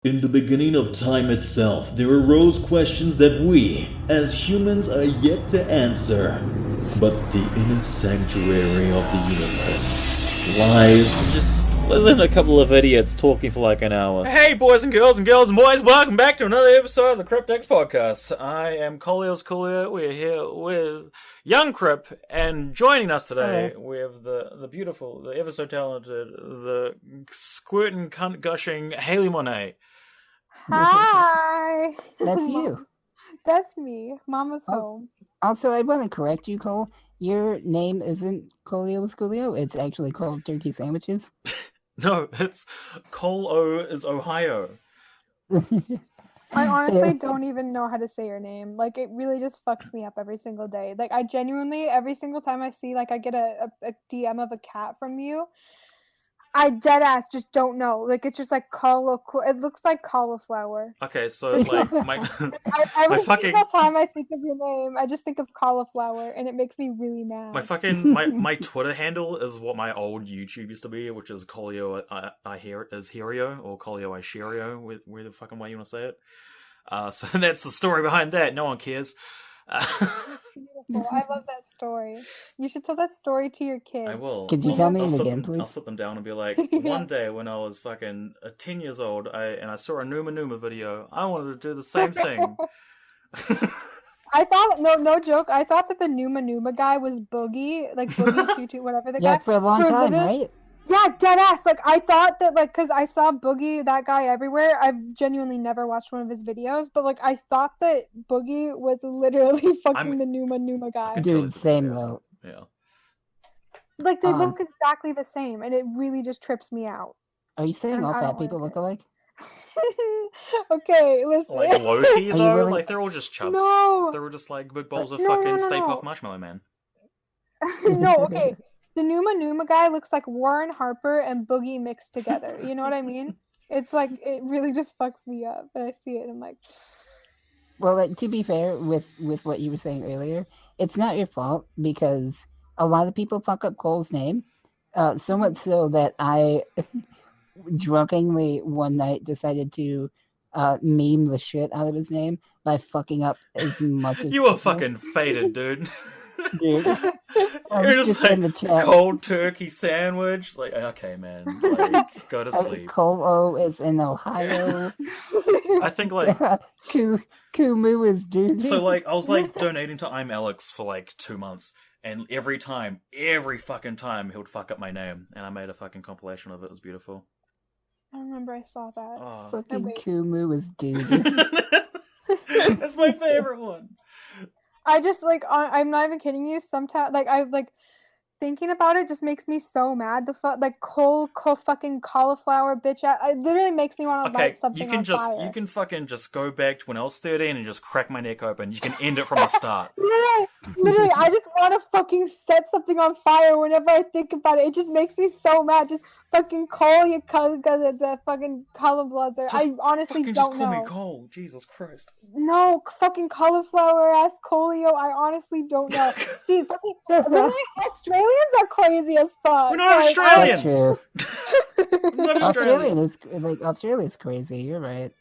In the beginning of time itself, there arose questions that we, as humans, are yet to answer. But the inner sanctuary of the universe lies... Just listen to a couple of idiots talking for like an hour. Hey, boys and girls and boys, welcome back to another episode of the Cripp podcast. I am ColeoIsCooleo. We're here with YungCripp, and joining us today, we have the beautiful, the ever so talented, the squirting, cunt gushing HaleyMonet. Hi! That's you. That's me. Mama's home. Also, I want to correct you, Cole. Your name isn't ColeoIsCooleo. It's actually called Turkey Sandwiches. No, it's ColeoIsOhio. I honestly don't even know how to say your name. Like, it really just fucks me up every single day. Like, I genuinely, every single time I see, like, I get a DM of a cat from you, I deadass just don't know. Like, it's just like it looks like cauliflower. Okay, so like Every single time I think of your name, I just think of cauliflower, and it makes me really mad. my Twitter handle is what my old YouTube used to be, which is Coleo Isherio or Coleo Isherio, where the fucking way you want to say it. So that's the story behind that. No one cares. Beautiful. I love that story. You should tell that story to your kids. I will. Could you tell me it again, please? I'll sit them down and be like, one day when I was fucking 10 years old, I saw a Numa video. I wanted to do the same thing. I thought, no joke, I thought that the Numa guy was Boogie, like Boogie Tutu, whatever the guy. Yeah, for a long time, right? Yeah, deadass. Like, I thought that, like, because I saw Boogie, that guy, everywhere. I've genuinely never watched one of his videos, but, like, I thought that Boogie was literally fucking the Numa guy. Dude, same though. Yeah. Like, they look exactly the same, and it really just trips me out. Are you saying all fat people look alike? Okay, listen. Like low-key, though? Really... Like, they're all just chubs. No. They're all just, like, big bowls of fucking Stay Puft Marshmallow Man. No, okay. The Numa guy looks like Warren Harper and Boogie mixed together. You know what I mean? It's like, it really just fucks me up. But I see it and I'm like... Well, like, to be fair with what you were saying earlier, it's not your fault because a lot of people fuck up Cole's name. So much so that I drunkenly one night decided to meme the shit out of his name by fucking up as much as You were fucking faded, dude. Dude. You're just like, cold turkey sandwich. Like, okay, man. Like, go to sleep. Colo is in Ohio. I think, like... Kumu is dude. So, like, I was, like, donating to I'm Alex for, like, 2 months. And every fucking time, he would fuck up my name. And I made a fucking compilation of it. It was beautiful. I remember I saw that. Oh. Fucking Kumu is dude. That's my favorite one. I just, like, I'm not even kidding you. Sometimes, like, I like thinking about it just makes me so mad. Cole fucking cauliflower bitch. It literally makes me want to light something on fire. You can fucking just go back to when I was 13 and just crack my neck open. You can end it from the start. Literally, I just want to fucking set something on fire whenever I think about it. It just makes me so mad. Just fucking call you the fucking column. I honestly don't know. Just call me Cole. Jesus Christ. No, fucking cauliflower ass Coleo. I honestly don't know. See, fucking literally, Australians are crazy as fuck. We're not Australian. True. Not Australian. Australia's crazy. You're right.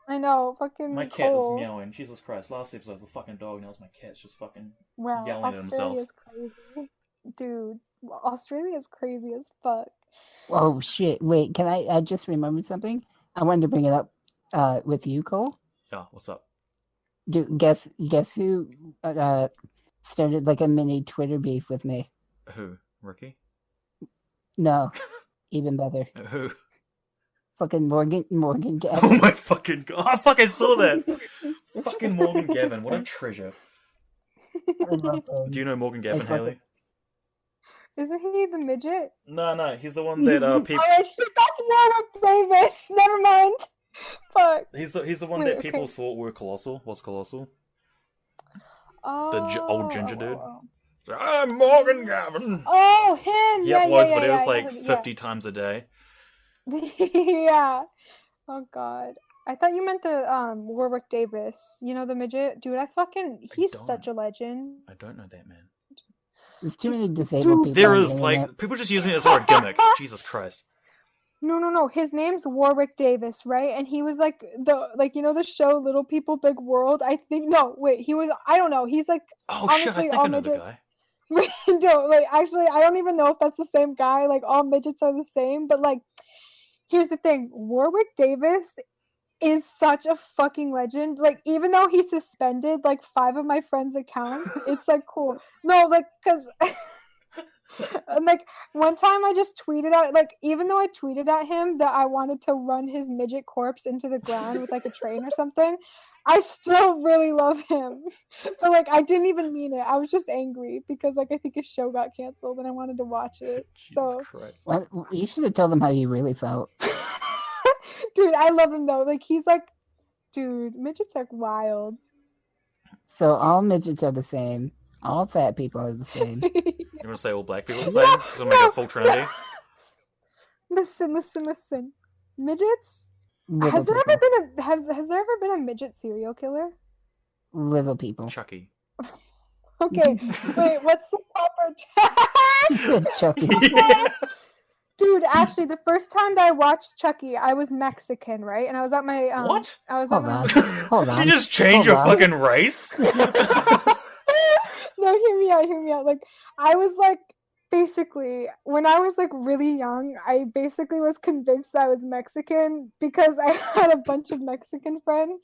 I know, fucking my cat is meowing. Jesus Christ. Last episode was a fucking dog, now it's my cat's just fucking yelling at himself. Australia's crazy. Dude, Australia's crazy as fuck. Oh, shit. Wait, can I just remembered something? I wanted to bring it up with you, Cole. Yeah, what's up? Dude, guess who started, like, a mini Twitter beef with me? Who? Ricky? No. Even better. Who? Fucking Morgan Gavin. Oh my fucking god. I fucking saw that. Fucking Morgan Gavin. What a treasure. I love him. Do you know Morgan Gavin, Haley? Isn't he the midget? No. He's the one that people... Oh shit, that's Warwick Davis. Never mind. Fuck. He's the one that people thought was colossal. Oh. The old ginger dude. I'm Morgan Gavin. Oh, him. He uploads videos like 50 times a day. Yeah. Oh god. I thought you meant the Warwick Davis. You know, the midget? Dude, he's such a legend. I don't know that man. There's too many disabled people. There is, like, people just using it as a gimmick. Jesus Christ. No. His name's Warwick Davis, right? And he was like the show Little People Big World. I think no, wait, he was. I don't know. He's like Oh shit! I honestly think all I know the midgets. guy. No, like actually, I don't even know if that's the same guy. Like all midgets are the same, but like, here's the thing: Warwick Davis is such a fucking legend. Like even though he suspended like 5 of my friends' accounts, it's like cool. No, like because. And like one time I just tweeted out, like even though I tweeted at him that I wanted to run his midget corpse into the ground with like a train or something, I still really love him. But like I didn't even mean it. I was just angry because like I think his show got canceled and I wanted to watch it. So Christ. What? You should have told him how you really felt. dude, I love him though. Like he's like, dude, midgets are wild. So all midgets are the same. All fat people are the same. You want to say all black people the same? So make a full trinity. Listen. Midgets? Little Has there people. ever been a has there ever been a midget serial killer? Little people. Chucky. Okay, wait, what's the proper She said Chucky. Dude, actually, the first time that I watched Chucky, I was Mexican, right? And I was at my What? I was Hold at my on. Hold on. You just change your Hold on. fucking race? No, hear me out. Like, I was like, basically, when I was like really young, I basically was convinced that I was Mexican because I had a bunch of Mexican friends,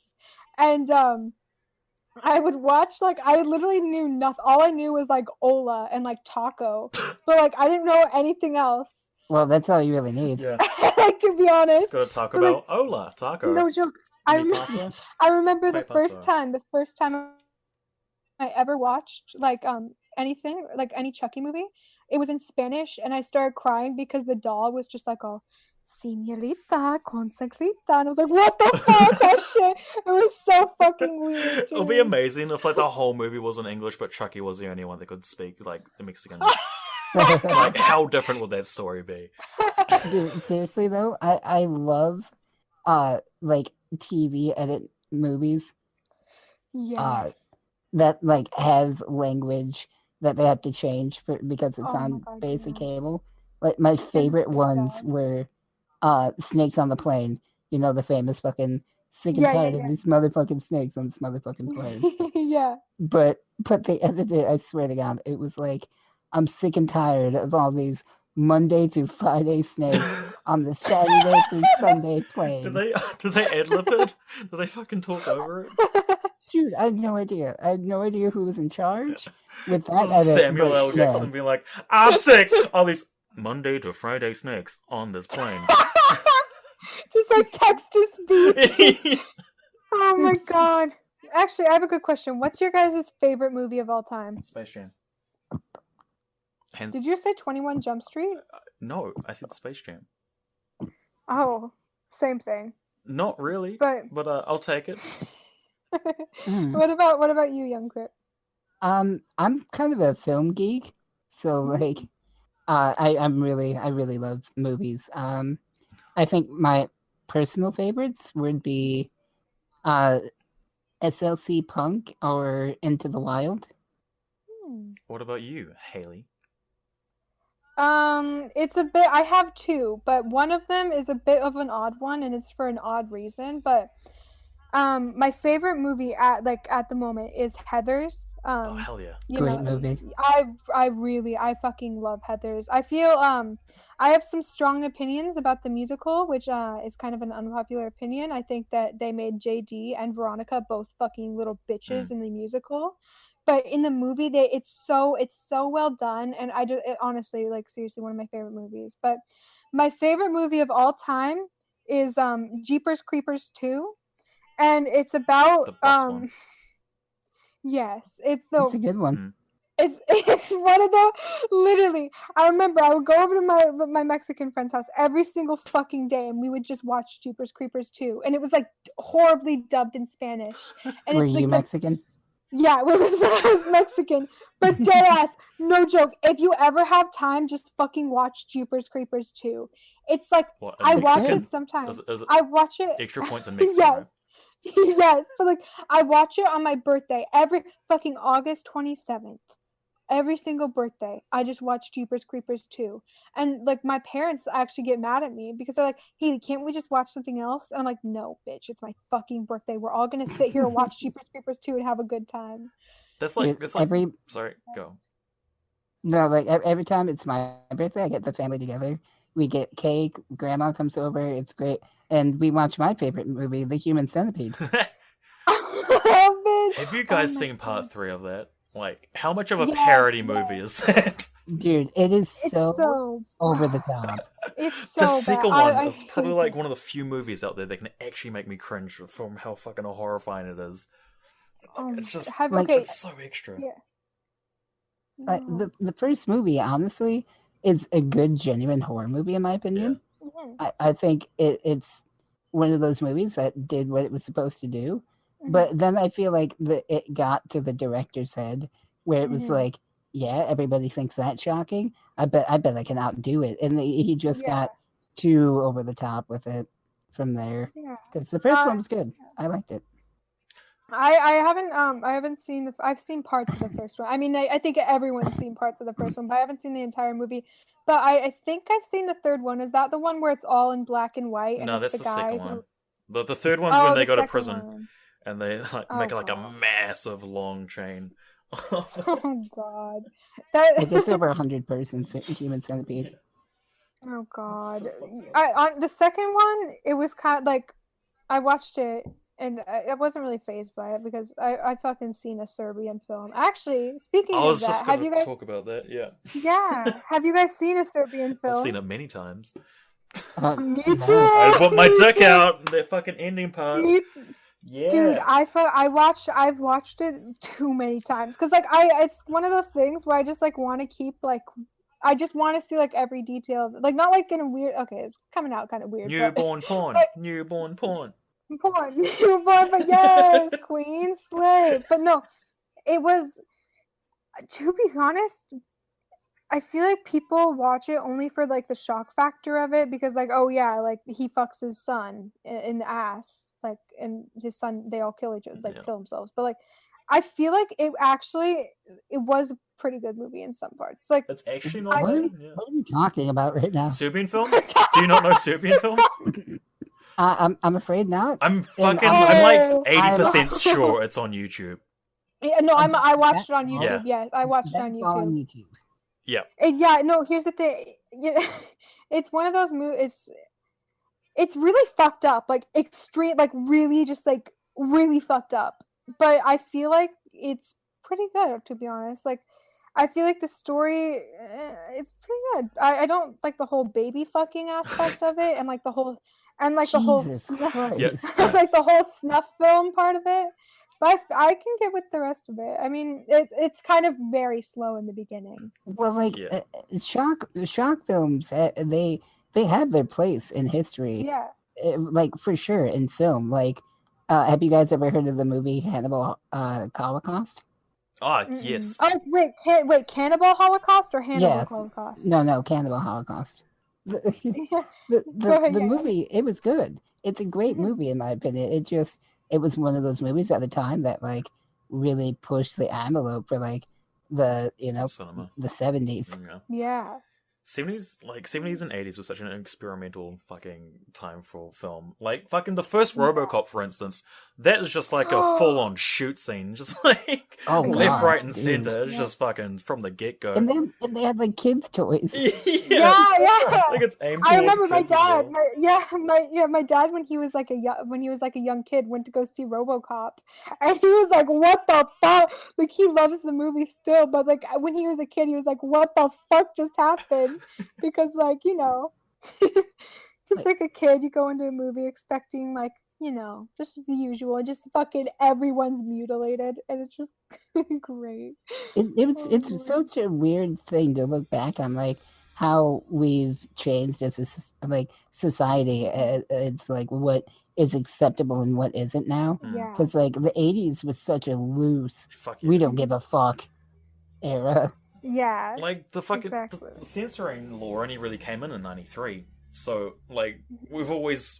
and I would watch like I literally knew nothing. All I knew was like Ola and like Taco, but like I didn't know anything else. Well, that's all you really need. Yeah. Like to be honest, Just gotta talk But, like, about Ola, taco. no joke. Mi pasa? I remember the Mi first pasa? time I ever watched like anything like any Chucky movie. It was in Spanish, and I started crying because the doll was just like, "Oh, señorita, consecrita," and I was like, "What the fuck?" That shit. It was so fucking weird. It'll be dude. amazing if like the whole movie was in English, but Chucky was the only one that could speak like the Mexican. Dude, Like, how different would that story be? seriously though, I love like TV edit movies Yes. that like have language that they have to change because it's Oh my on God, basic yeah. cable. Like my favorite my ones God. were Snakes on the Plane. You know, the famous fucking sick and Yeah, tired yeah. of these motherfucking snakes on this motherfucking plane. Yeah. But they edited it, I swear to God, it was like, I'm sick and tired of all these Monday through Friday snakes on the Saturday through Sunday plane. Did they ad-lib it? Did they fucking talk over it? Dude, I have no idea. I have no idea who was in charge with that edit. Samuel but L. Jackson being like, I'm sick! All these Monday to Friday snakes on this plane. Just like text to speech. Oh my God. Actually, I have a good question. What's your guys' favorite movie of all time? Space Jam. Did you say 21 Jump Street? No, I said Space Jam. Oh, same thing. Not really, But but I'll take it. what about you, YungCripp? I'm kind of a film geek, so like, I really love movies. I think my personal favorites would be, SLC Punk or Into the Wild. What about you, Haley? It's a bit. I have two, but one of them is a bit of an odd one, and it's for an odd reason. But my favorite movie at the moment is Heathers. Oh hell yeah! Great movie. I fucking love Heathers. I feel I have some strong opinions about the musical, which is kind of an unpopular opinion. I think that they made JD and Veronica both fucking little bitches in the musical. But in the movie, it's so well done, and honestly, like seriously, one of my favorite movies. But my favorite movie of all time is Jeepers Creepers 2, and it's about The bus one. Yes, it's It's a good one. it's one of the literally. I remember I would go over to my Mexican friend's house every single fucking day, and we would just watch Jeepers Creepers 2, and it was like horribly dubbed in Spanish. And Were it's you like Mexican? Yeah, it was when I was Mexican. But dead ass, no joke. If you ever have time, just fucking watch Jeepers Creepers 2. It's like What, I watch Mexican? it sometimes. Is it I watch it extra points in Mexican, yes. right? Yes, but like I watch it on my birthday every fucking August 27th. every single birthday, I just watch Jeepers Creepers 2. And like my parents actually get mad at me because they're like, "Hey, can't we just watch something else?" And I'm like, "No, bitch, it's my fucking birthday. We're all gonna sit here and watch Jeepers Creepers 2 and have a good time." That's like Dude, it's like. Sorry, go. No, like every time it's my birthday, I get the family together. We get cake. Grandma comes over. It's great, and we watch my favorite movie, The Human Centipede. Have you guys seen part 3 of that? Like, how much of a parody movie is that? Dude, it is It's so over the top. It's so The sequel bad. one is probably hate like it. one of the few movies out there that can actually make me cringe from how fucking horrifying it is. It's just like- it's so extra. Yeah. The first movie, honestly, is a good, genuine horror movie, in my opinion. Mhm. I think it's one of those movies that did what it was supposed to do. But then I feel like it got to the director's head where it was like, yeah, everybody thinks that's shocking. I bet I can outdo it. And he just got too over the top with it from there. Yeah. Because the first one was good. I liked it. I haven't seen I've seen parts of the first one. I mean, I think everyone's seen parts of the first one, but I haven't seen the entire movie. But I think I've seen the third one. Is that the one where it's all in black and white? And No, it's that's the guy second who- one. The third one's when they the go to second prison one. and they like Oh, make like a God. massive long chain. Oh God, Like it's over 100 persons, Human Centipede. Oh God, on the second one, it was kind of like I watched it and I wasn't really fazed by it because I fucking seen a Serbian film. Actually, speaking I of was that, just have going you to guys? talk about that. Yeah, Yeah, have you guys seen a Serbian film? I've seen it many times. Me no. too. I put my Me dick too. out. The fucking ending part. Me too. Yeah, Dude, I've watched it too many times because like it's one of those things where I just like want to keep like I just want to see like every detail of it. Like not like in a weird it's coming out kind of weird newborn porn. like- Newborn porn. but yes, queen slave. But no, it was, to be honest, I feel like people watch it only for like the shock factor of it because like, oh yeah, like he fucks his son in the ass, like, and his son, they all kill each other, like kill themselves. But like I feel like it was a pretty good movie in some parts. Like That's actually What not are, bad. we, Yeah. what are we talking about right now? Serbian film? Do you not know Serbian film? I'm afraid not. I'm And fucking. I'm I'm like- like 80% I'm- sure it's on YouTube. yeah, no, I watched it on Yeah. YouTube. Yes, I watched it That's on all on YouTube. YouTube. And yeah, no, here's the thing. Yeah, it's one of those movies. It's really fucked up, like extreme, like really, just like really fucked up. But I feel like it's pretty good, to be honest. Like, I feel like the story, it's pretty good. I don't like the whole baby fucking aspect of it, and like the whole, Jesus snuff, Christ. Yeah. it's like the whole snuff film part of it. But I can get with the rest of it. I mean, it's kind of very slow in the beginning. Well, like Yeah. shock films, they have their place in history. Yeah. Like for sure in film. Like, have you guys ever heard of the movie Hannibal Holocaust? Oh, Mm-mm. yes. Oh wait, Cannibal Holocaust or Hannibal Yeah. Holocaust? No, Cannibal Holocaust. Yeah. The Go ahead, yeah. movie, it was good. It's a great movie in my opinion. It was one of those movies at the time that like really pushed the envelope for like the Cinema. the 70s. Yeah. Yeah. 70s and 80s was such an experimental fucking time for film. Like fucking the first Yeah. RoboCop, for instance, that is just like a full-on shoot scene, just like Oh, left, God, right, and dude. center. It's Yeah. just fucking from the get-go. And they had like kids toys. Yeah. Like it's aimed I towards remember my kids as well. dad. My dad when he was like a young kid went to go see RoboCop, and he was like, "What the fuck?" Like he loves the movie still, but like when he was a kid, he was like, "What the fuck just happened?" Because like just like a kid, you go into a movie expecting like just the usual, just fucking everyone's mutilated, and it's just great. It's such a weird thing to look back on, like how we've changed as a society. It's like what is acceptable and what isn't now. Yeah. Because like the 80s was such a loose, Fuck we yeah. don't give a fuck era. Yeah. Like the fucking Exactly. the censoring law only really came in '93. So like we've always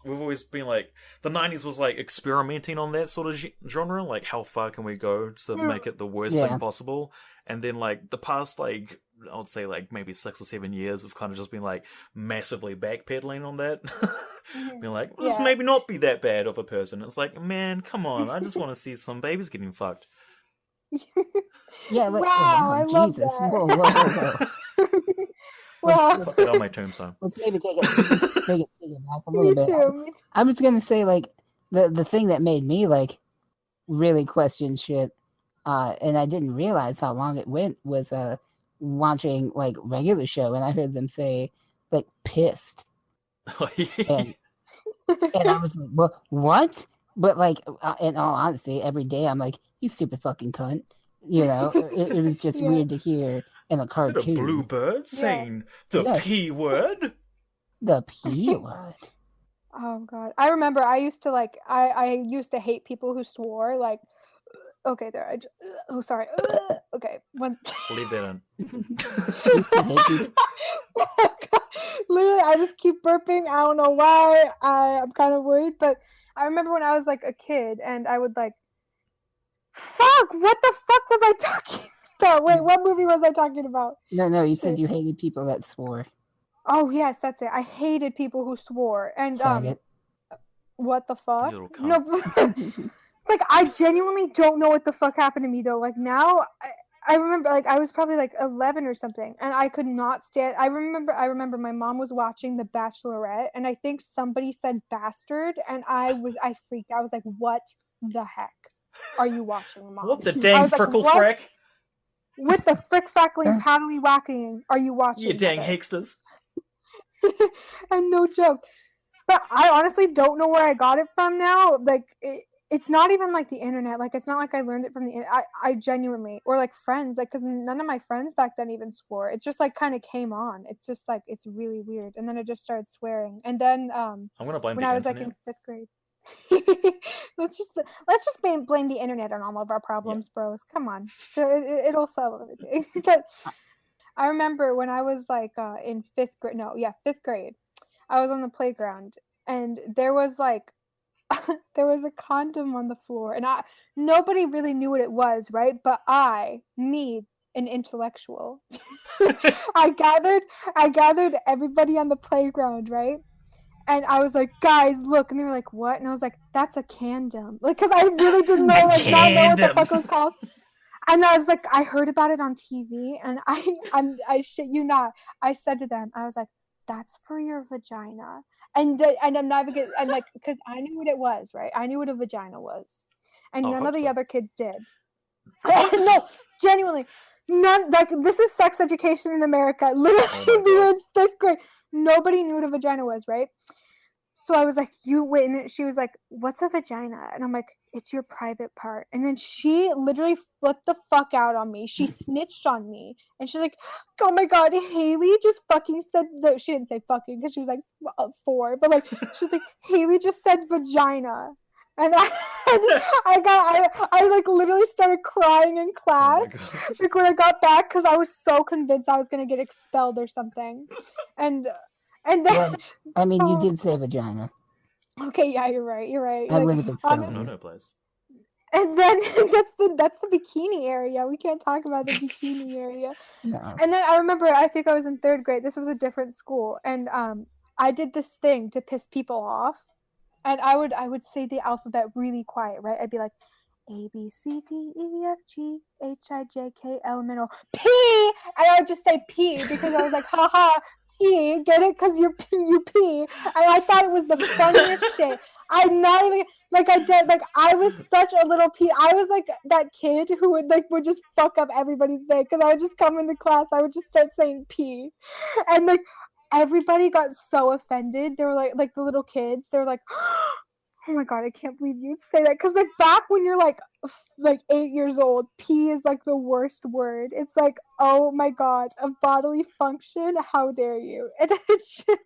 been like the 90s was like experimenting on that sort of genre, like how far can we go to make it the worst thing possible, and then like the past like I would say like maybe 6 or 7 years have kind of just been like massively backpedaling on that. Being like, well, this maybe not be that bad of a person. It's like, man, come on, I just want to see some babies getting fucked. Yeah, like, wow, I love Jesus. that. Whoa. Well, Put that on my tombstone. Let's maybe take it back a little me bit. too. I was gonna say like the thing that made me like really question shit, and I didn't realize how long it went was watching like regular show, and I heard them say like pissed, and I was like, well, what? But like, in all honesty, every day I'm like, you stupid fucking cunt. You know, it was just weird to hear in a cartoon. Is it a blue bird saying the P word? The P word. Oh god, I remember. I used to like. I used to hate people who swore. Like, okay, there. Sorry. Okay, once. Leave that in. Used to hate people. Literally, I just keep burping. I don't know why. I'm kind of worried, but I remember when I was like a kid, and I would like. Fuck! What the fuck was I talking about? Wait, what movie was I talking about? No, you said you hated people that swore. Oh yes, that's it. I hated people who swore, and Faggot. what the fuck? You little cunt. No, like I genuinely don't know what the fuck happened to me though. Like now, I remember like I was probably like 11 or something, and I could not stand. I remember my mom was watching The Bachelorette, and I think somebody said bastard, and I freaked. I was like, what the heck are you watching, Mom? What the dang frickle frick? What the frick fackling paddly whacking are you watching? You dang hicksters. And no joke. But I honestly don't know where I got it from now. Like, it's not even like the internet. Like, it's not like I learned it from the internet. I genuinely, or like friends, like, because none of my friends back then even swore. It just like kind of came on. It's just like, it's really weird. And then I just started swearing. And then I'm gonna blame when the I was internet. like in 5th grade. let's just blame the internet on all of our problems, bros. Come on, it'll solve everything. But I remember when I was like in 5th grade. No, yeah, 5th grade. I was on the playground, and there was like there was a condom on the floor, and nobody really knew what it was, right? But me, an intellectual, I gathered everybody on the playground, right? And I was like, guys, look. And they were like, what? And I was like, that's a condom. Like, because I really didn't know, like, not know what the fuck it was called. And I was like, I heard about it on TV. And I shit you not. I said to them, I was like, that's for your vagina. And I'm not even, and like, because I knew what it was, right? I knew what a vagina was. And none of the other kids did. No, genuinely. None, like, this is sex education in America. Literally, we were in 5th grade. Nobody knew what a vagina was, right? So I was like, you wait. And she was like, what's a vagina? And I'm like, it's your private part. And then she literally flipped the fuck out on me. She snitched on me. And she's like, oh my God, Haley just fucking said that. She didn't say fucking because she was like 4. But like, she was like, Haley just said vagina. And I like literally started crying in class, like when I got back, because I was so convinced I was gonna get expelled or something. And then, well, I mean, you did say vagina. Okay, yeah, you're right. I would have expelled you. No place. And then that's the bikini area. We can't talk about the bikini area. No. And then I remember, I think I was in 3rd grade. This was a different school, and I did this thing to piss people off. And I would say the alphabet really quiet, right? I'd be like, A, B, C, D, E, F, G, H, I, J, K, L, M, N, O, P! And I would just say P because I was like, haha, P, get it? Because you P. And I thought it was the funniest shit. I'm not even, like, I was such a little P. I was like that kid who would just fuck up everybody's day because I would just come into class, I would just start saying P. And like, everybody got so offended. They were like the little kids. They were like, "Oh my God, I can't believe you'd say that." Because like back when you're like 8 years old, P is like the worst word. It's like, oh my God, a bodily function. How dare you? And it's just,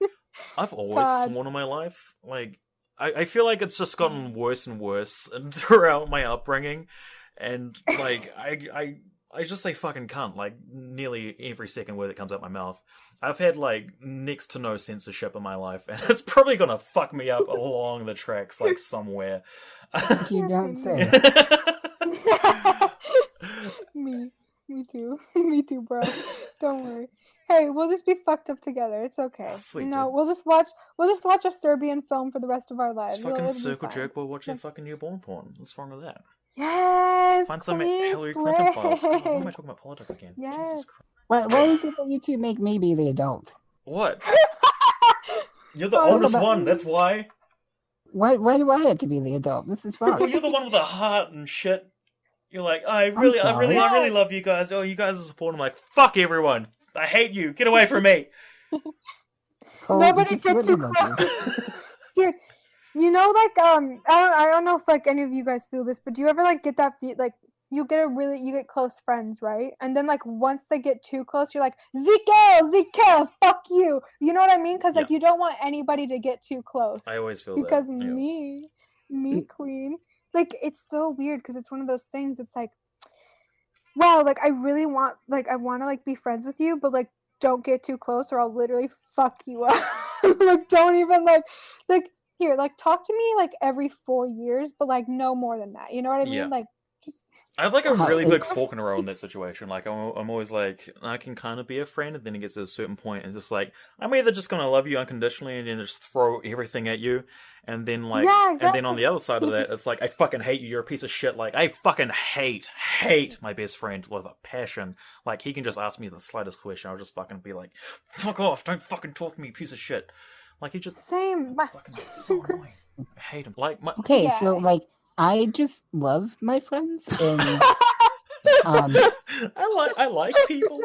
I've always sworn in my life. Like, I feel like it's just gotten worse and worse throughout my upbringing, and like I I just say fucking cunt like nearly every second word that comes out my mouth. I've had like next to no censorship in my life, and it's probably gonna fuck me up along the tracks like somewhere. You don't say. Me too. Me too, bro. Don't worry. Hey, we'll just be fucked up together. It's okay. Oh, sweet, you know, dude. we'll just watch a Serbian film for the rest of our lives. It's fucking It'll be circle fine. jerk while watching fucking newborn porn. What's wrong with that? Yes. Find some please, Hillary Clinton files. God, why am I Slay. talking about politics again? Yes. Jesus Christ. Why is it that you two make me be the adult? What? You're the Oh, oldest but- one, that's why. Why do I have to be the adult? This is fun. Well, you're the one with the heart and shit. You're like, I really sorry. love you guys. Oh, you guys are supporting. I'm like, fuck everyone. I hate you. Get away from me. Cole, Nobody just gets let too me love close. you. Dude, you know, like I don't know if like any of you guys feel this, but do you ever like get that feel like you get close friends, right? And then like once they get too close, you're like, Zeke, fuck you. You know what I mean? Because like you don't want anybody to get too close. I always feel because that. Yeah. me queen, like it's so weird because it's one of those things. It's like, wow, like I really want, like I want to like be friends with you, but like don't get too close or I'll literally fuck you up. Like don't even like here, like talk to me like every 4 years, but like no more than that. You know what I mean? Yeah. Like I have like a really Wow. big fork in the road in that situation. Like I'm always like, I can kind of be a friend, and then it gets to a certain point, and just like I'm either just gonna love you unconditionally and then just throw everything at you, and then like, Yeah, and then on the other side of that, it's like I fucking hate you. You're a piece of shit. Like I fucking hate my best friend with a passion. Like he can just ask me the slightest question, I'll just fucking be like, fuck off! Don't fucking talk to me, piece of shit. Like he just same. fucking so annoying. I hate him. Like my. Okay, Yeah. so like I just love my friends and I like people.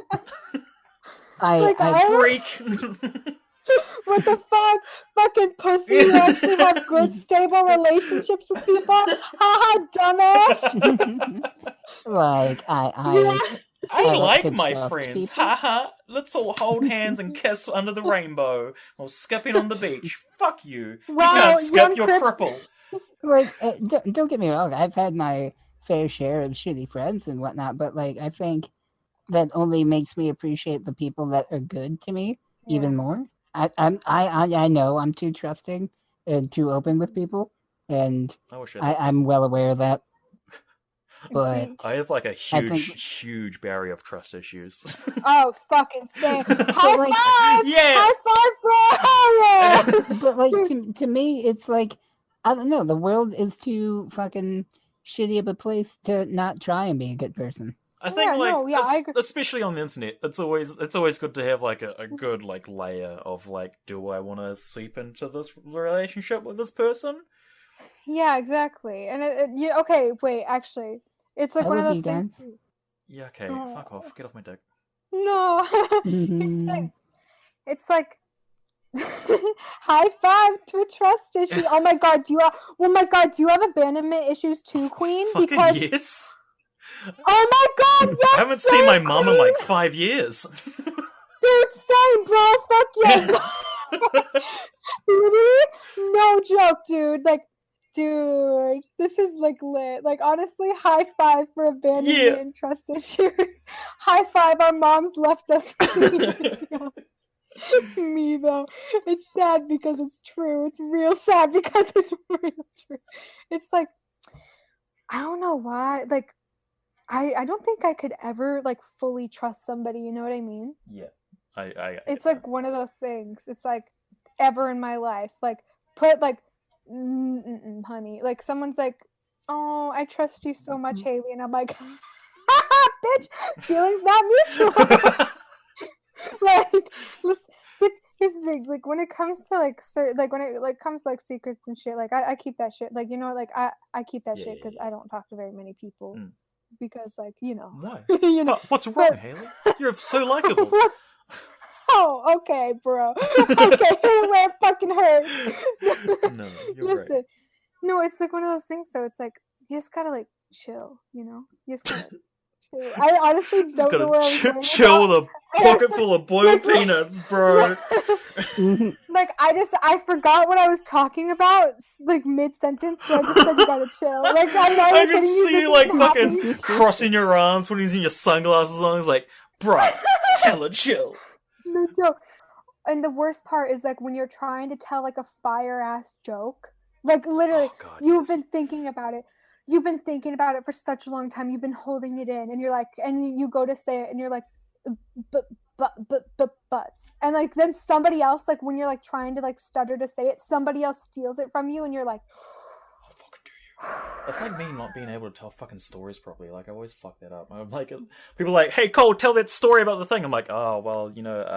Like, I Freak. What the fuck? Fucking pussy, you actually have good, stable relationships with people? Haha, dumbass! like I I like like to my trust friends. people. Haha. Let's all hold hands and kiss under the rainbow or skipping on the beach. Fuck you. Wow, you can't skip, you're YungCripp. cripple. like don't get me wrong, I've had my fair share of shitty friends and whatnot, but like I think that only makes me appreciate the people that are good to me even more. I know I'm too trusting and too open with people, and I wish I'm well aware of that. But I have like a think- huge barrier of trust issues. Oh, fucking same. High like- five! Yeah. High five, bro! Yeah! but like to me, it's like I don't know. The world is too fucking shitty of a place to not try and be a good person. I think Yeah, like no, yeah, I agree. especially on the internet, it's always good to have like a good like layer of like, do I want to seep into this relationship with this person? Yeah, exactly. And okay, wait, actually. It's like I one of love those you things. guys. Yeah, okay, Oh. fuck off, get off my dick. No. Mhm. It's like high five to a trust issue. Oh my god, do you have abandonment issues too, Queen? Fucking Because yes. oh my god, yes! I haven't seen my same, mom in Queen! like 5 years. Dude, same, bro. Fuck yes. Really? No joke, dude. Like, dude, this is like lit. Like, honestly, high five for abandonment Yeah. and trust issues. High five, our moms left us. Me though, it's sad because it's true. It's real sad because it's real true. It's like I don't know why. Like, I don't think I could ever like fully trust somebody. You know what I mean? Yeah, I It's like one of those things. It's like ever in my life. Like put like, honey. Like someone's like, oh, I trust you so much, Haley, and I'm like, bitch, feelings not mutual. Like, listen, here's the thing. Like when it comes to like when it like comes to, like secrets and shit. Like I keep that shit. Like you know, like I keep that shit because I don't talk to very many people. Because like you know. Why? You know. What's wrong, Haley? You're so likable. Oh, okay, bro. Okay, where it fucking hurts. No, you're Listen, right. no, it's like one of those things. So it's like you just gotta like chill, you know. You just gotta too. I honestly Just don't know where I was gotta going chill with with a pocket full of boiled peanuts, bro. Mhm. Like I forgot what I was talking about like mid sentence, so I just said you gotta chill. Like I'm not I even kidding can you. see This you is like what fucking happened. crossing your arms, putting your sunglasses on. It's like, bro, hella chill. No joke. And the worst part is like when you're trying to tell like a fire ass joke. Like literally, Oh, God, you've yes. been thinking about it. You've been thinking about it for such a long time. You've been holding it in, and you're like, and you go to say it, and you're like, buts, and like then somebody else, like when you're like trying to like stutter to say it, somebody else steals it from you, and you're like, I'll fucking do you. That's like me not being able to tell fucking stories properly. Like, I always fuck that up. I'm like, people are like, hey, Cole, tell that story about the thing. I'm like, oh, well, you know,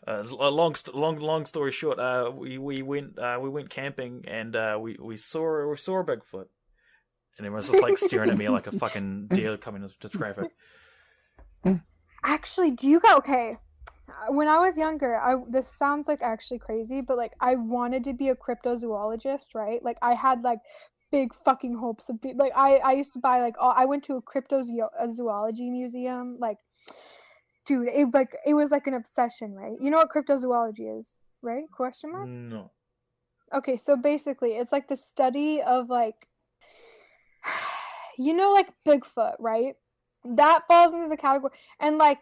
long story short, we went camping and we saw a Bigfoot. And everyone's just like staring at me like a fucking deer coming into traffic. actually, do you got okay? When I was younger, this sounds like actually crazy, but like I wanted to be a cryptozoologist, right? Like I had like big fucking hopes of being like I used to buy like I went to a cryptozoology museum, like dude, it was like an obsession, right? You know what cryptozoology is, right? Question mark? No. Okay, so basically it's like the study of like you know like Bigfoot, right? That falls into the category and like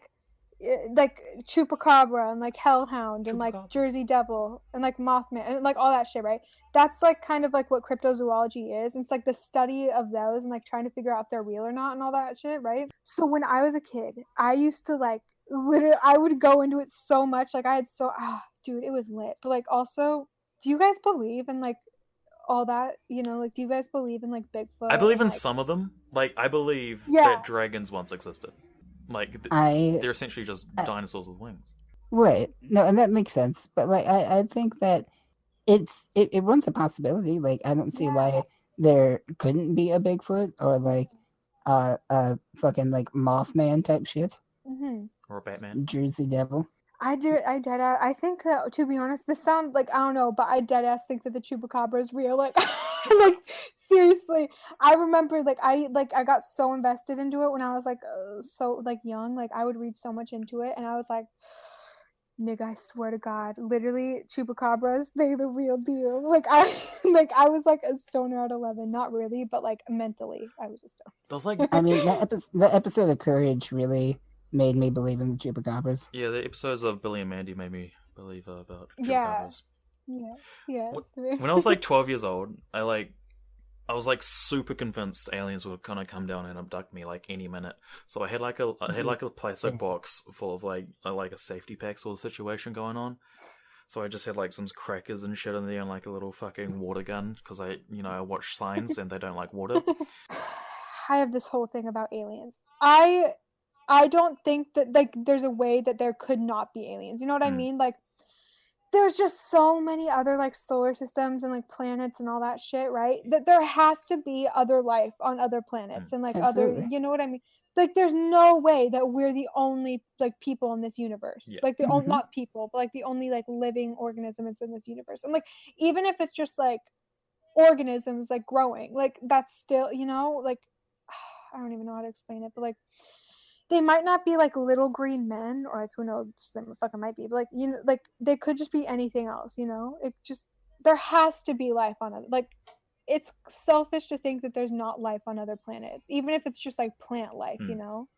Chupacabra and like Hellhound and like Chupacabra. Jersey Devil and like Mothman and like all that shit, right? That's like kind of like what cryptozoology is. It's like the study of those and like trying to figure out if they're real or not and all that shit, right? So when I was a kid, I used to like literally I would go into it so much. Like I had dude, it was lit. But like also, do you guys believe in like all that, you know, like do you guys believe in like Bigfoot? I believe in like, some of them. Like, I believe Yeah. that dragons once existed. Like, they're essentially just dinosaurs with wings. Right. No, and that makes sense. But like I think that it runs a possibility. Like I don't see why there couldn't be a Bigfoot or like fucking like Mothman type shit. Mm-hmm. Or a Batman. Jersey Devil. I think that, to be honest, this sounds like I don't know, but I dead ass think that the chupacabra is real. Like, like seriously, I remember like I got so invested into it when I was like so like young. Like I would read so much into it, and I was like, nigga, I swear to God, literally chupacabras, they the real deal. Like I was like a stoner at 11, not really, but like mentally, I was a stoner. Those like I mean, the episode of Courage really made me believe in the chupacabras. yeah, the episodes of Billy and Mandy made me believe about Yeah. chupacabras. Yeah. When I was like 12 years old, I was like super convinced aliens were gonna come down and abduct me like any minute. So I had like a plastic box full of like a safety pack sort of situation going on. So I just had like some crackers and shit in there and like a little fucking water gun because I watch Signs and they don't like water. I have this whole thing about aliens. I don't think that like there's a way that there could not be aliens. You know what I mean? Like there's just so many other like solar systems and like planets and all that shit, right? That there has to be other life on other planets and like Absolutely. other, you know what I mean? Like there's no way that we're the only like people in this universe. Yeah. Like the only not people, but like the only like living organisms in this universe. And like even if it's just like organisms like growing, like that's still, you know, like I don't even know how to explain it, but like they might not be like little green men or like who knows, they fucking might be, but like, you know, like they could just be anything else, you know? It just there has to be life on other, like it's selfish to think that there's not life on other planets, even if it's just like plant life, you know?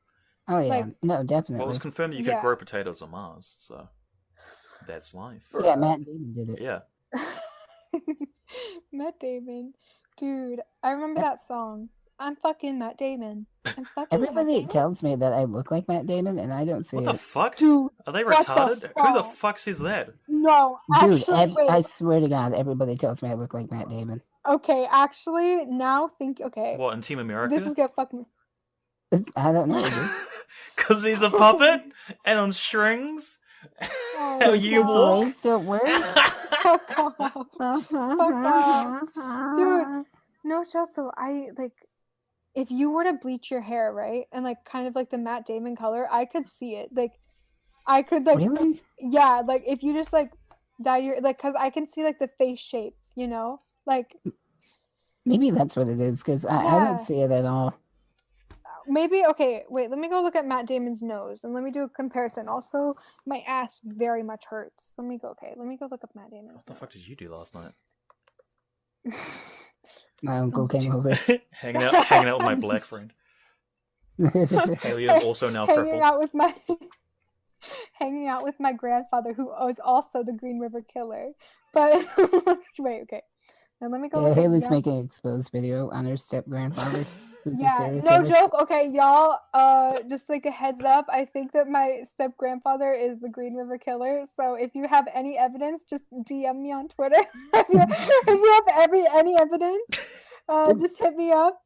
Oh yeah, Like, no, Well, it definitely. was confirmed that you could grow potatoes on Mars, so that's life. Yeah, Matt Damon did it. Yeah. Matt Damon. Dude, I remember that song. I'm fucking Matt Damon. I'm fucking Everybody Matt Damon. tells me that I look like Matt Damon, and I don't see What it. the fuck? Dude, Are they what the retarded? Who the fuck? fuck says that? No, Dude, actually, wait. I swear to God, everybody tells me I look like Matt Damon. Okay, actually, now think. Okay, What, in Team America? this is gonna fuck me. I don't know, dude. Because he's a puppet and on strings. Oh, How my you God. walk? Legs don't work. Fuck off. Dude, no joke though. I like if you were to bleach your hair, right, and like kind of like the Matt Damon color, I could see it. Like, I could like, Really? yeah, like if you just like dye your like, cause I can see like the face shape, you know, like Maybe that's what it is, because I Yeah. don't see it at all. maybe okay. Wait, let me go look at Matt Damon's nose and let me do a comparison. Also, my ass very much hurts. Let me go. Okay, let me go look up Matt Damon's. What the fuck did you do last night? My uncle came over. hanging out with my black friend. Haley is also now hanging crippled. out with my hanging out with my grandfather, who was also the Green River Killer. But wait, okay. Now let me go. Yeah, look at Haley's Young- making an exposed video on her step grandfather. Yeah, no joke. Okay, y'all. Just like a heads up, I think that my step grandfather is the Green River Killer. So if you have any evidence, just DM me on Twitter. if you have any evidence, just hit me up.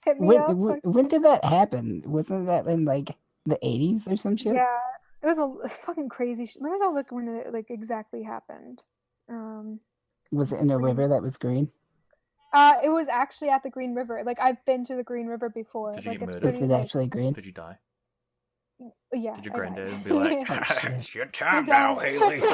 Hit me up. When did that happen? Wasn't that in like the 80s or some shit? Yeah, it was a fucking crazy. Let me go look when it like exactly happened. Was it in a river that was green? It was actually at the Green River. Like I've been to the Green River before. Did you like get it's murdered? Is pretty, it actually green? Did you die? Yeah. Did your I died. granddad be like, Oh, shit. "It's your time I now, died. Haley"? Dude,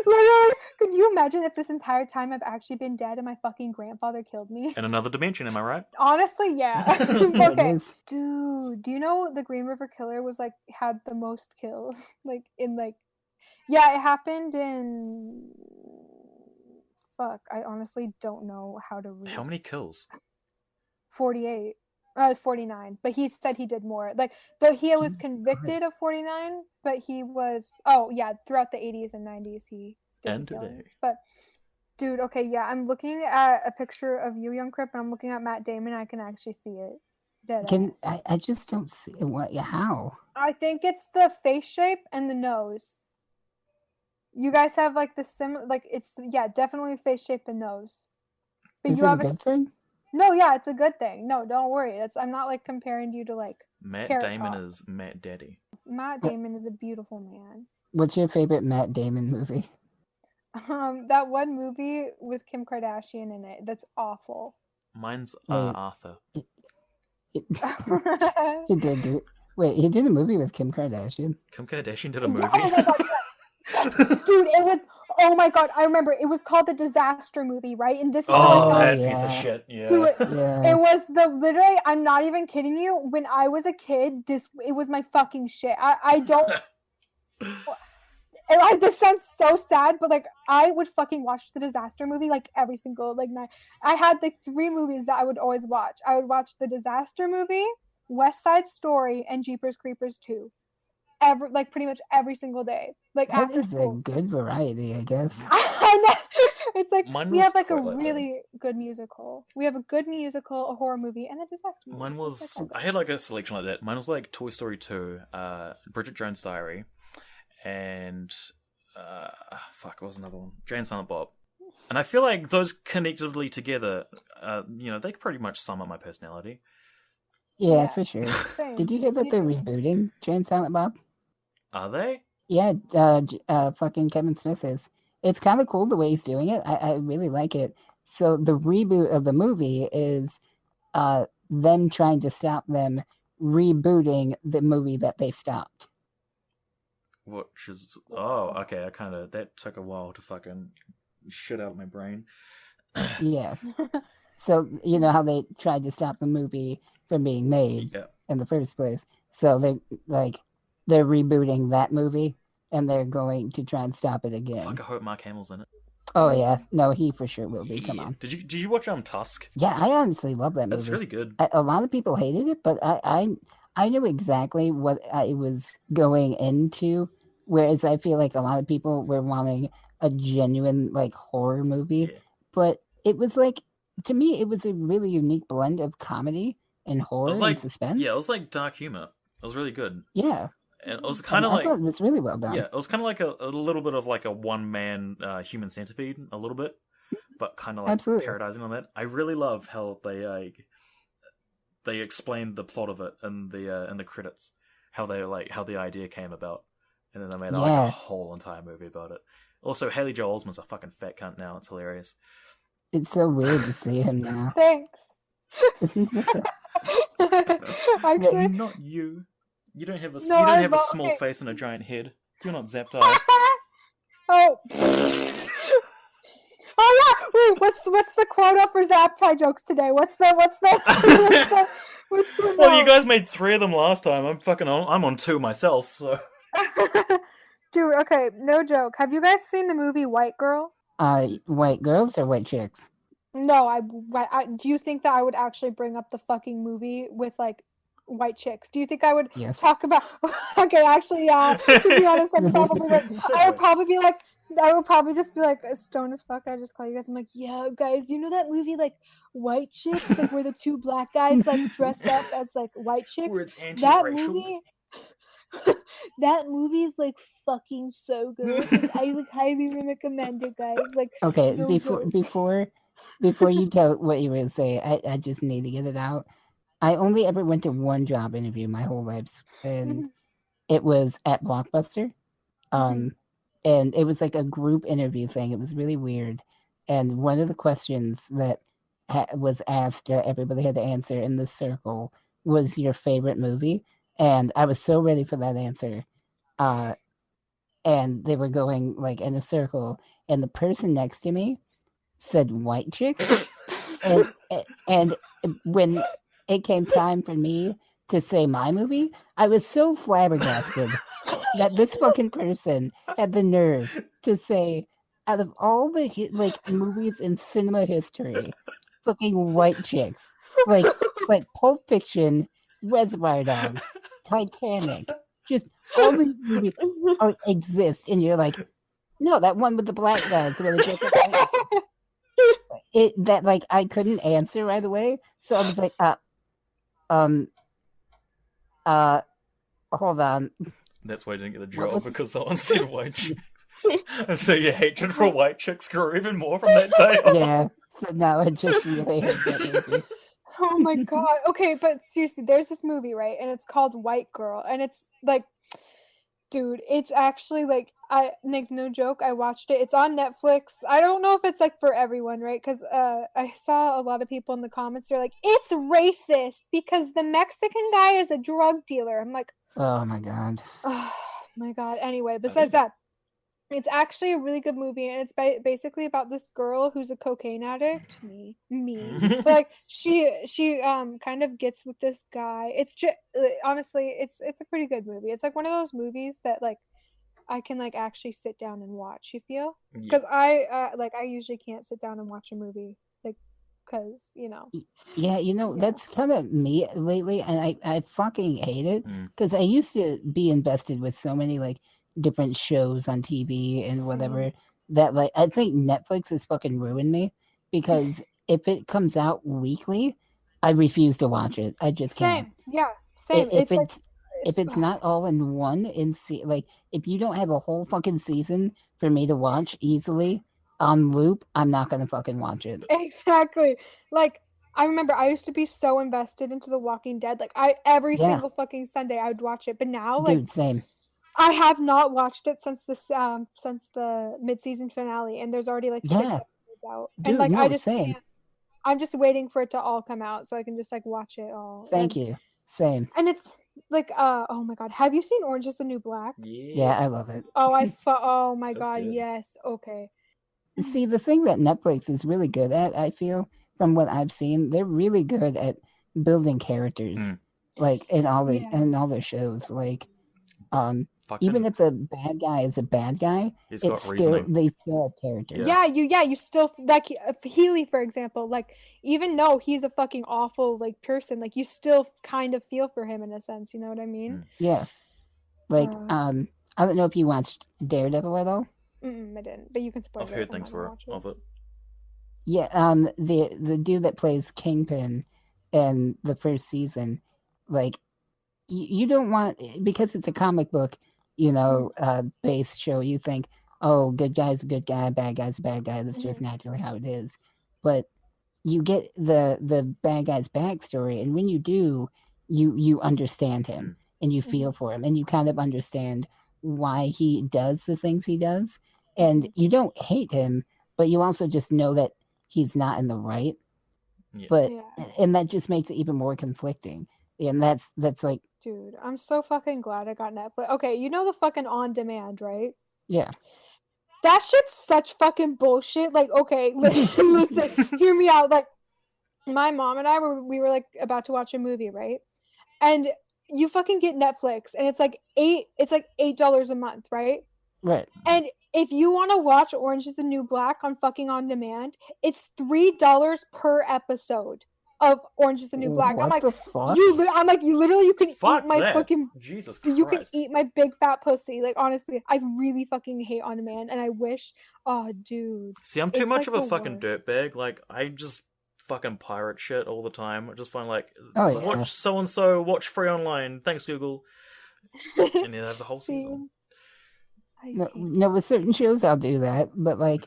literally, could you imagine if this entire time I've actually been dead and my fucking grandfather killed me? In another dimension, am I right? Honestly, yeah. There it Okay, is. dude, do you know the Green River Killer was like had the most kills? Like in like, yeah, it happened in. Fuck, I honestly don't know how to read. How many kills? 48. 49, but he said he did more. Like, though he was convicted of 49, but he was, oh yeah, throughout the 80s and 90s he did And the today. killings. But dude, okay, yeah, I'm looking at a picture of you, YungCripp, and I'm looking at Matt Damon. I can actually see it. Dead ass. I just don't see what. How? I think it's the face shape and the nose. You guys have like the like it's definitely face shape and nose. But Is you it a have good thing? No, yeah, it's a good thing. No, don't worry. I'm not like comparing you to like Matt Carrot Damon Top. is Matt Daddy. Matt Damon is a beautiful man. What's your favorite Matt Damon movie? That one movie with Kim Kardashian in it. That's awful. Mine's Wait. Arthur. He did do. Wait, he did a movie with Kim Kardashian. Kim Kardashian did a movie. Oh my god, dude! It was. Oh my god, I remember. It was called the Disaster Movie, right? And this is Oh, how I that found piece of yeah. shit. Yeah. Dude, Yeah. it was literally. I'm not even kidding you. When I was a kid, it was my fucking shit. I don't. This sounds so sad, but like I would fucking watch the Disaster Movie like every single like night. I had like 3 movies that I would always watch. I would watch the Disaster Movie, West Side Story, and Jeepers Creepers 2. Pretty much every single day. Like That after is a school. good variety, I guess. I know. It's like Mine we was have like a quite like that. really good musical. We have a good musical, a horror movie, and a disaster movie. Mine was. It's like, I had like a selection like that. Mine was like Toy Story 2, Bridget Jones' Diary, and fuck, what was another one? Jay and Silent Bob. And I feel like those connectively together, they pretty much sum up my personality. Yeah, for sure. same. Did you hear that they're rebooting Jay and Silent Bob? Are they? Yeah, fucking Kevin Smith is. It's kind of cool the way he's doing it. I really like it. So the reboot of the movie is them trying to stop them rebooting the movie that they stopped. Which is okay. That took a while to fucking shit out of my brain. Yeah. So you know how they tried to stop the movie from being made in the first place. So they're rebooting that movie and they're going to try and stop it again. Fuck, I hope Mark Hamill's in it. Oh yeah, no, he for sure will be. Come on. Did you watch Tusk? Yeah, I honestly love that movie. That's really good. A lot of people hated it, but I knew exactly what I was going into. Whereas I feel like a lot of people were wanting a genuine like horror movie, but it was like, to me, it was a really unique blend of comedy and horror and suspense. Yeah, it was like dark humor. It was really good. Yeah. And it was kind of I like, thought it was really well done. yeah, it was kind of like a little bit of like a one-man human centipede, a little bit, but kind of like Absolutely. parodizing on that. I really love how they explained the plot of it in the credits, how the idea came about, and then they made like a whole entire movie about it. Also, Haley Joel Osment's a fucking fat cunt now. It's hilarious. It's so weird to see him now. Thanks. Actually, Not you. You don't have a small okay. face and a giant head. You're not Zapped Eye. Oh. Oh yeah. Wait, what's the quote? showed up for zap tie jokes today. What's the Well, you guys made 3 of them last time. I'm on 2 myself. So. Dude, okay, no joke. Have you guys seen the movie White Girl? White girls or white chicks? No, do you think that I would actually bring up the fucking movie with like white chicks? Do you think I would talk about? Okay, actually, yeah. To be honest, I would probably just be like stoned as fuck. I just call you guys. I'm like, yeah, guys, you know that movie like White Chicks, like where the 2 black guys like dress up as like white chicks. Where it's anti-racial. That movie is like fucking so good. Like, I like highly recommend it, guys. Like, okay, before you tell what you were gonna say, I just need to get it out. I only ever went to one job interview my whole life, and it was at Blockbuster. And it was like a group interview thing. It was really weird. And one of the questions that was asked that everybody had to answer in this circle was your favorite movie. And I was so ready for that answer. And they were going like in a circle, and the person next to me said White Chicks. and when it came time for me to say my movie, I was so flabbergasted that this fucking person had the nerve to say, out of all the movies in cinema history, fucking White Chicks, like Pulp Fiction, Reservoir Dogs, Titanic, just all these movies exist, and you're like, no, that one with the black guys really good. I couldn't answer right away, so I was like, hold on. That's why I didn't get the job, because someone said White Chicks. And so your hatred for White Chicks grew even more from that day on. Yeah, so now I just really hate that movie. Oh my god. Okay, but seriously, there's this movie, right? And it's called White Girl. And it's like, dude, it's actually like, no joke, I watched it. It's on Netflix. I don't know if it's like for everyone, right? Because I saw a lot of people in the comments, they're like, it's racist because the Mexican guy is a drug dealer. I'm like, oh my god. Oh my god. Anyway, besides that, it's actually a really good movie, and it's basically about this girl who's a cocaine addict. But like she kind of gets with this guy. It's just honestly, it's a pretty good movie. It's like one of those movies that like I can like actually sit down and watch. You feel? Because I usually can't sit down and watch a movie like because Yeah, that's kind of me lately, and I fucking hate it because I used to be invested with so many like different shows on TV and whatever that like I think Netflix has fucking ruined me because if it comes out weekly, I refuse to watch it. I just can't. Yeah, same. If it's not all in one like if you don't have a whole fucking season for me to watch easily on loop, I'm not gonna fucking watch it. Exactly. Like I remember I used to be so invested into The Walking Dead. Like every single fucking Sunday I would watch it, but now like dude, same. I have not watched it since the mid-season finale, and there's already like 6 episodes out. Dude, and like no, I just same. I'm just waiting for it to all come out so I can just like watch it all. Thank you. Same. And it's like oh my god, have you seen Orange Is the New Black? Yeah, I love it. Oh my god, good. yes. Okay. See, the thing that Netflix is really good at, I feel, from what I've seen, they're really good at building characters, like in all their shows. Like, even if the bad guy is a bad guy, they still have character. Yeah, you still like Healy, for example. Like, even though he's a fucking awful like person, like you still kind of feel for him in a sense. You know what I mean? Yeah. Like, I don't know if you watched Daredevil at all. I didn't, but you can spoil it. I've heard things of it. Yeah, the dude that plays Kingpin in the first season, like, you don't want, because it's a comic book, based show, you think, oh, good guy's a good guy, bad guy's a bad guy, that's just naturally how it is. But you get the bad guy's backstory, and when you do, you understand him, and you feel for him, and you kind of understand why he does the things he does, and you don't hate him, but you also just know that he's not in the right. And that just makes it even more conflicting, and that's like, dude, I'm so fucking glad I got Netflix. Okay, you know the fucking on demand, right? Yeah. That shit's such fucking bullshit. Like, okay, listen, hear me out. Like, my mom and I we were like about to watch a movie, right? And you fucking get Netflix, and it's like $8 a month, right? Right. And if you want to watch Orange Is the New Black on fucking on demand, it's $3 per episode of Orange Is the New Black. What I'm like, the fuck? you can Fuck eat my that. fucking. Jesus You can Christ. eat my big fat pussy. Like, honestly, I really fucking hate on demand, and I wish. Oh, dude. See, I'm too It's much like of a the fucking worst. dirtbag. Like, I just fucking pirate shit all the time. I just find like, Oh, yeah. watch so and so, watch free online. Thanks, Google. And they have the whole See, season. No, with certain shows I'll do that, but like,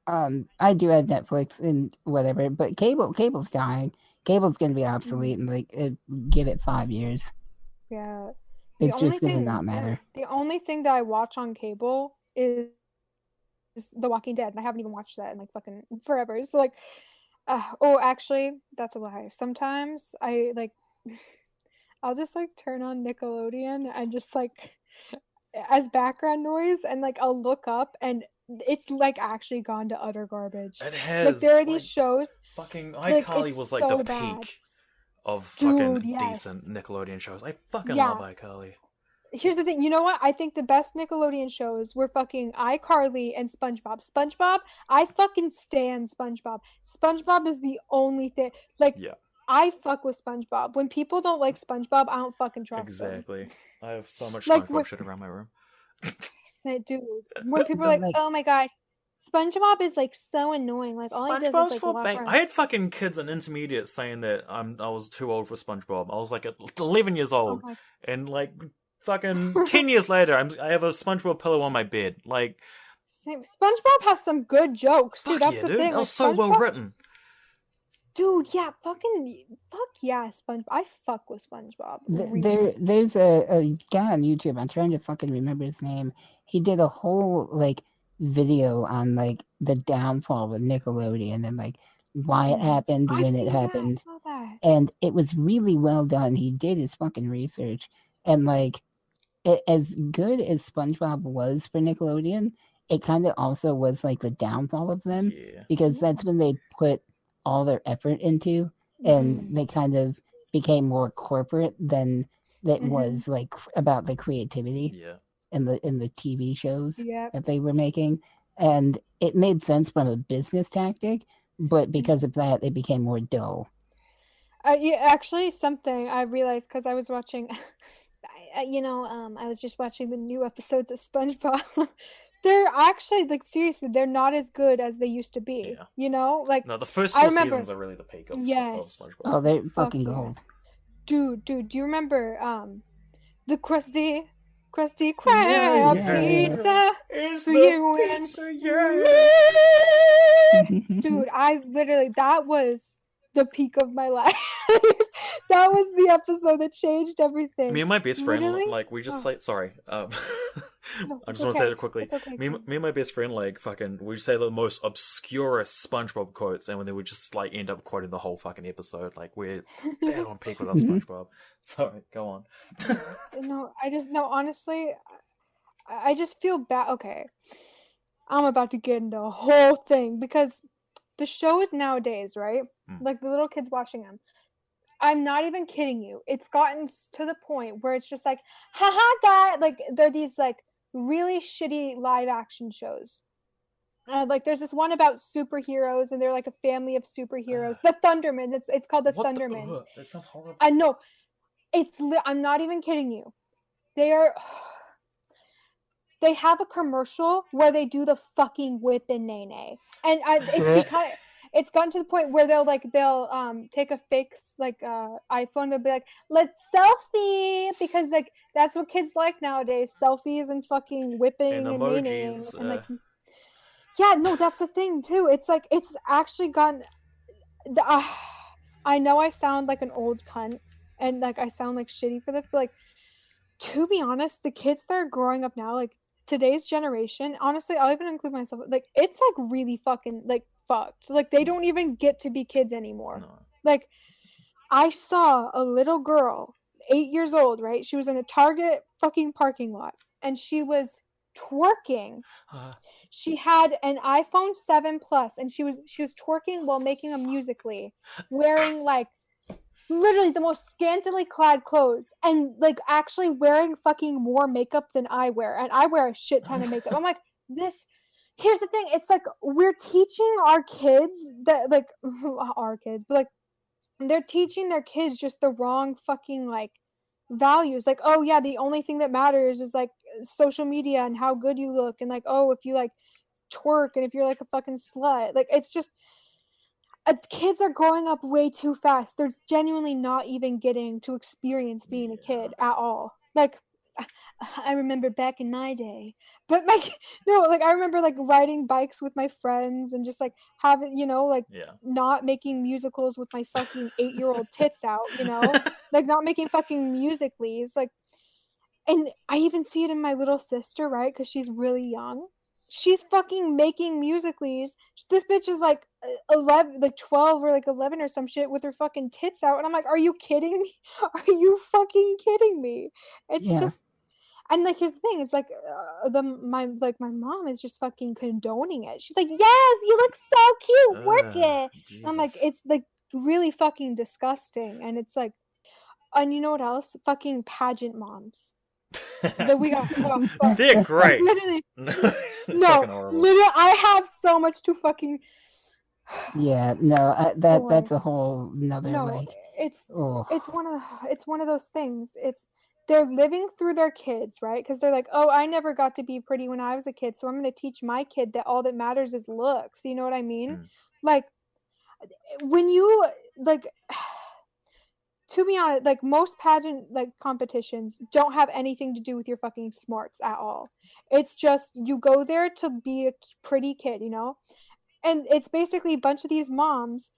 I do have Netflix and whatever, but cable's dying. Cable's gonna be obsolete in like give it 5 years. Yeah. It's just gonna not matter. The only thing that I watch on cable is The Walking Dead, and I haven't even watched that in like fucking forever. So like, actually, that's a lie. Sometimes I like, I'll just like turn on Nickelodeon and just like as background noise, and like I'll look up, and it's like actually gone to utter garbage. It has. Like there are these shows. Fucking like, iCarly it's was like so the bad. peak of Dude, fucking yes. decent Nickelodeon shows. I fucking Yeah. love iCarly. Here's the thing. You know what? I think the best Nickelodeon shows were fucking iCarly and SpongeBob. SpongeBob, I fucking stan SpongeBob. SpongeBob is the only thing. Like, Yeah. I fuck with SpongeBob. When people don't like SpongeBob, I don't fucking trust them. Exactly. I have so much Like, SpongeBob shit around my room. Dude, when people are like, Like- "Oh my god, SpongeBob is like so annoying," like all he does SpongeBob's is like for walk bang. around. I had fucking kids in intermediate saying that I was too old for SpongeBob. I was like 11 years old, Oh my- and like fucking 10 years later, I have a SpongeBob pillow on my bed. Like, SpongeBob has some good jokes, dude. fuck That's yeah, the dude. thing. That Like, was so well SpongeBob- written. Dude, yeah, fuck yeah, SpongeBob. I fuck with SpongeBob. Really. There's a guy on YouTube. I'm trying to fucking remember his name. He did a whole like video on like the downfall of Nickelodeon and like why it happened, I've when seen it happened, that. I saw that. and it was really well done. He did his fucking research, and like as good as SpongeBob was for Nickelodeon, it kind of also was like the downfall of them Yeah. because that's when they put all their effort into, and they kind of became more corporate than that was like about the creativity Yeah. in the TV shows Yeah. that they were making, and it made sense from a business tactic, but because of that, it became more dull. Yeah, actually, something I realized because I was watching, I was just watching the new episodes of SpongeBob. They're actually like seriously, they're not as good as they used to be. Yeah. You know, like No, the first I 4 remember- seasons are really the peak of Yes. SpongeBob. Oh, they're fucking yeah. gold. dude, do you remember the Krusty Krab Yeah. pizza? Is For you and Dude, that was the peak of my life. That was the episode that changed everything. Me and my best friend, Literally? like, we just Oh. say, sorry, No, I it's just want to okay. say it quickly. It's okay. Me and my best friend, like, fucking, we say the most obscurest SpongeBob quotes, and then we just, like, end up quoting the whole fucking episode. Like, we're dead on peak with our SpongeBob. Sorry, go on. Honestly, I just feel bad. Okay. I'm about to get into a whole thing because the shows nowadays, right? Like the little kids watching them. I'm not even kidding you. It's gotten to the point where it's just like, haha, that. Like, they're these, like, really shitty live action shows. Like, there's this one about superheroes, and they're like a family of superheroes. The Thundermen. It's called the Thundermans. That sounds horrible. I know. I'm not even kidding you. They have a commercial where they do the fucking whip and nay, and it's gotten to the point where they'll take a fake iPhone. They'll be like, let's selfie, because like that's what kids like nowadays, selfies and fucking whipping and emojis, and like, yeah, no, that's the thing too. It's like it's actually gotten. I know I sound like an old cunt, and like I sound like shitty for this, but like, to be honest, the kids that are growing up now, like today's generation, honestly, I'll even include myself, like it's like really fucking like fucked. Like they don't even get to be kids anymore. No. Like I saw a little girl, 8 years old, right? She was in a Target fucking parking lot, and she was twerking. She had an iPhone 7 Plus, and she was twerking while making a Musical.ly, wearing like literally the most scantily clad clothes, and like actually wearing fucking more makeup than I wear, and I wear a shit ton of makeup. I'm like, this. Here's the thing. It's like we're teaching our kids that like our kids, but like they're teaching their kids just the wrong fucking like values. Like, oh yeah, the only thing that matters is like social media and how good you look, and like, oh, if you like twerk and if you're like a fucking slut. Like, it's just kids are growing up way too fast. They're genuinely not even getting to experience being a kid at all. Like, I remember back in my day, but like, no, like I remember like riding bikes with my friends and just like having, like not making musicals with my fucking 8-year-old tits out, like not making fucking Musical.lys. Like, and I even see it in my little sister, right? Because she's really young. She's fucking making Musical.lys. This bitch is like 11, like 12 or like 11 or some shit with her fucking tits out. And I'm like, are you kidding me? Are you fucking kidding me? It's just, and like, here's the thing. It's like my mom is just fucking condoning it. She's like, yes, you look so cute. Work it. I'm like, it's like really fucking disgusting. And it's like, and you know what else? Fucking pageant moms. That we got. They're great. Literally, no, literally, I have so much to fucking. Yeah, no, that's a whole another like. It's one of those things. They're living through their kids, right? Because they're like, oh, I never got to be pretty when I was a kid, so I'm going to teach my kid that all that matters is looks. You know what I mean? Like, when you like. To be honest, like most pageant like competitions don't have anything to do with your fucking smarts at all. It's just you go there to be a pretty kid, and it's basically a bunch of these moms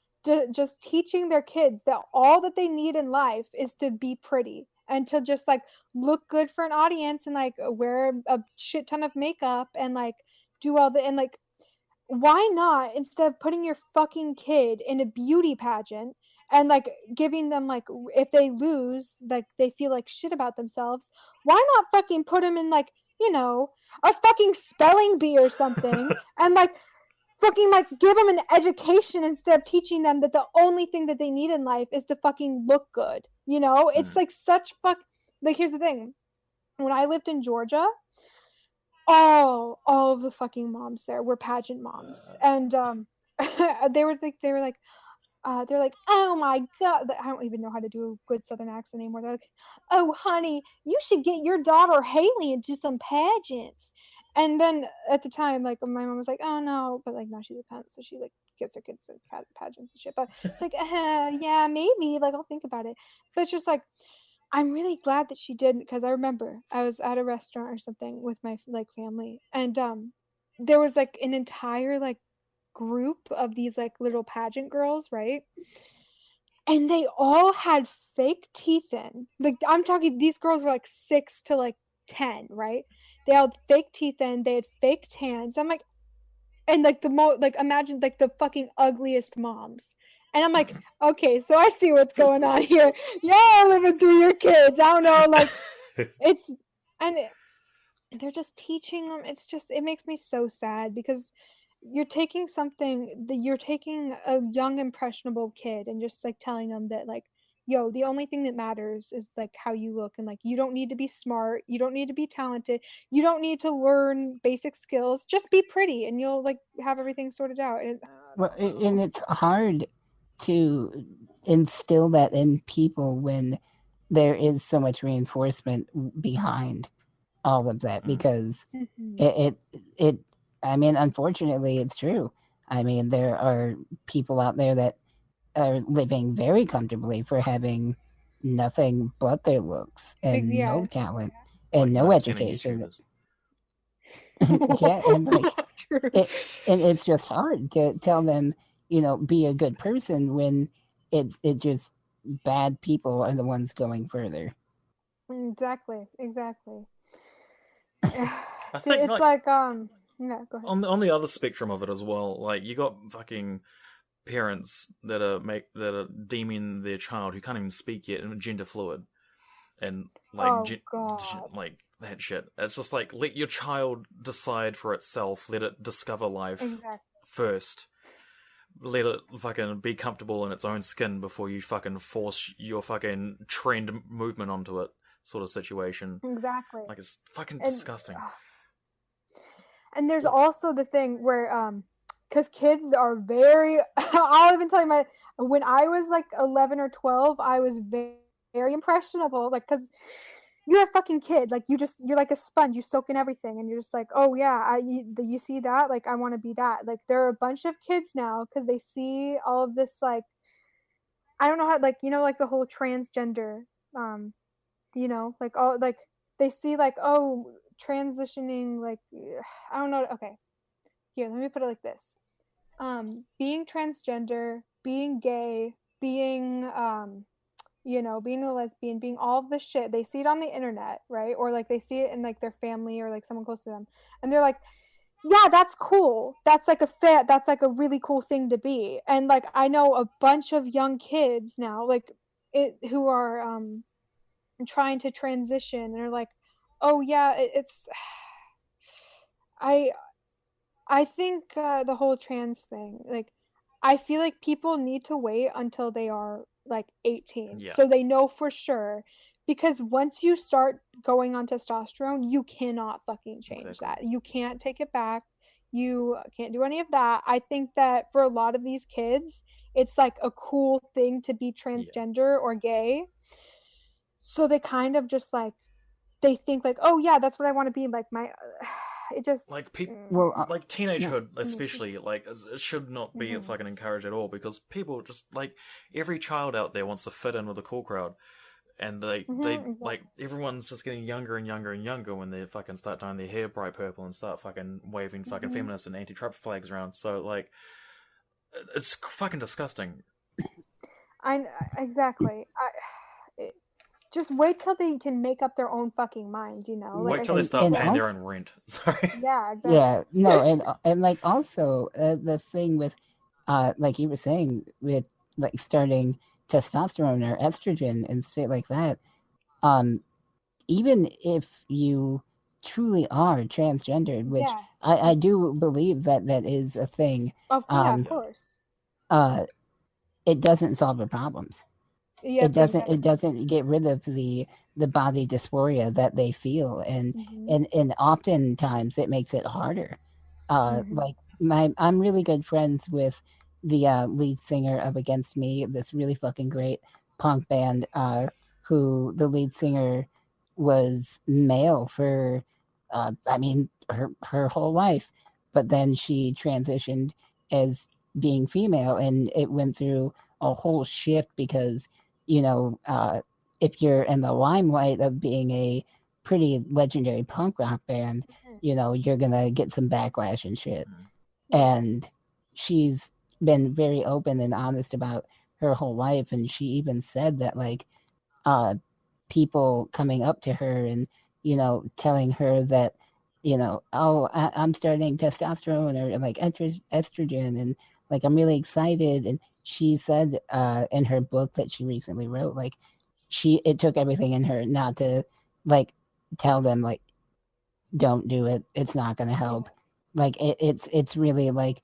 just teaching their kids that all that they need in life is to be pretty and to just like look good for an audience and like wear a shit ton of makeup and like do all the, and like, why not, instead of putting your fucking kid in a beauty pageant and like giving them like, if they lose, like they feel like shit about themselves, why not fucking put them in like, a fucking spelling bee or something and like fucking like give them an education instead of teaching them that the only thing that they need in life is to fucking look good. It's like such like, here's the thing. When I lived in Georgia, all of the fucking moms there were pageant moms, and they were like, oh my god, I don't even know how to do a good Southern accent anymore. They're like, oh honey, you should get your daughter Haley into some pageants. And then at the time, like my mom was like, oh no, but like now she's a parent, so she like gets her kids to pageants and shit. But it's like, yeah, maybe, like I'll think about it. But it's just like, I'm really glad that she did, because I remember I was at a restaurant or something with my like family, and there was like an entire like group of these like little pageant girls, right? And they all had fake teeth in. Like, I'm talking, these girls were like 6 to like 10, right? They had fake teeth in, they had fake tans. I'm like, and like imagine like the fucking ugliest moms. And I'm like, okay, so I see what's going on here. Y'all living through your kids. I don't know, like they're just teaching them. It's just, it makes me so sad, because you're taking a young impressionable kid and just like telling them that like, yo, the only thing that matters is like how you look, and like you don't need to be smart, you don't need to be talented, you don't need to learn basic skills, just be pretty and you'll like have everything sorted out. And it's hard to instill that in people when there is so much reinforcement behind all of that, because it I mean, unfortunately, it's true. I mean, there are people out there that are living very comfortably for having nothing but their looks and no talent and no education. Yeah, and like, and it's just hard to tell them, be a good person when it's just bad people are the ones going further. Exactly. I think it's like yeah, go ahead. On the other spectrum of it as well, like you got fucking parents that are deeming their child who can't even speak yet and gender fluid, and like that shit. It's just like, let your child decide for itself. Let it discover life Exactly. first. Let it fucking be comfortable in its own skin before you fucking force your fucking trend movement onto it, sort of situation. Exactly. Like, it's fucking And- disgusting. And there's also the thing where, because kids are very, I'll even tell you when I was like 11 or 12, I was very, very impressionable, like, because you're a fucking kid, like, you're like a sponge, you soak in everything, and you're just like, oh yeah, you see that, like, I want to be that. Like, there are a bunch of kids now, because they see all of this, like, I don't know how, like, like the whole transgender, like, all, like, they see, like, oh, transitioning, like, I don't know, okay, here, let me put it like this. Being transgender, being gay, being being a lesbian, being all of this shit, they see it on the internet, right? Or like they see it in like their family or like someone close to them, and they're like, yeah, that's cool, that's like that's like a really cool thing to be. And like, I know a bunch of young kids now, like, who are trying to transition, and are like, oh yeah, it's I think the whole trans thing, like, I feel like people need to wait until they are like 18, Yeah. so they know for sure. Because once you start going on testosterone, you cannot fucking change Exactly. that. You can't take it back. You can't do any of that. I think that for a lot of these kids, it's like a cool thing to be transgender or gay. So they kind of just like, they think like, oh yeah, that's what I want to be. Like, it just Like people, Well, like teenagehood, yeah. especially, like, it should not be Mhm. fucking encouraged at all, because people just, like, every child out there wants to fit in with the cool crowd, and they Exactly. like, everyone's just getting younger and younger and younger when they fucking start dyeing their hair bright purple and start fucking waving fucking feminist and anti-Trump flags around. So like, it's fucking disgusting. Exactly. Just wait till they can make up their own fucking minds, Like, Wait till they start and paying their also- own rent. Sorry. Yeah, exactly. Yeah, no, and like also the thing with, like you were saying, with like starting testosterone or estrogen and shit like that, even if you truly are transgendered, which Yes. I do believe that is a thing, Of course. it doesn't solve the problems. Yeah, It doesn't get rid of the body dysphoria that they feel, and oftentimes it makes it harder. Like I'm really good friends with the lead singer of Against Me, this really fucking great punk band, who the lead singer was male for I mean her whole life, but then she transitioned as being female, and it went through a whole shift because if you're in the limelight of being a pretty legendary punk rock band, you're gonna get some backlash and shit. And she's been very open and honest about her whole life, and she even said that like people coming up to her and telling her that oh, I'm starting testosterone or like estrogen, and like I'm really excited. And she said in her book that she recently wrote, like it took everything in her not to like tell them like don't do it, it's not going to help. Like it's really like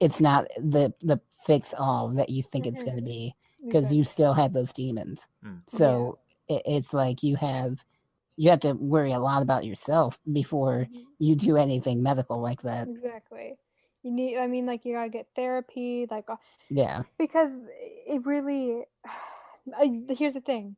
it's not the fix all that you think it's going to be, because you still have those demons. So it's like you have to worry a lot about yourself before you do anything medical like that. Exactly. You need, I mean, like, you gotta get therapy, like, Yeah. because it really, here's the thing.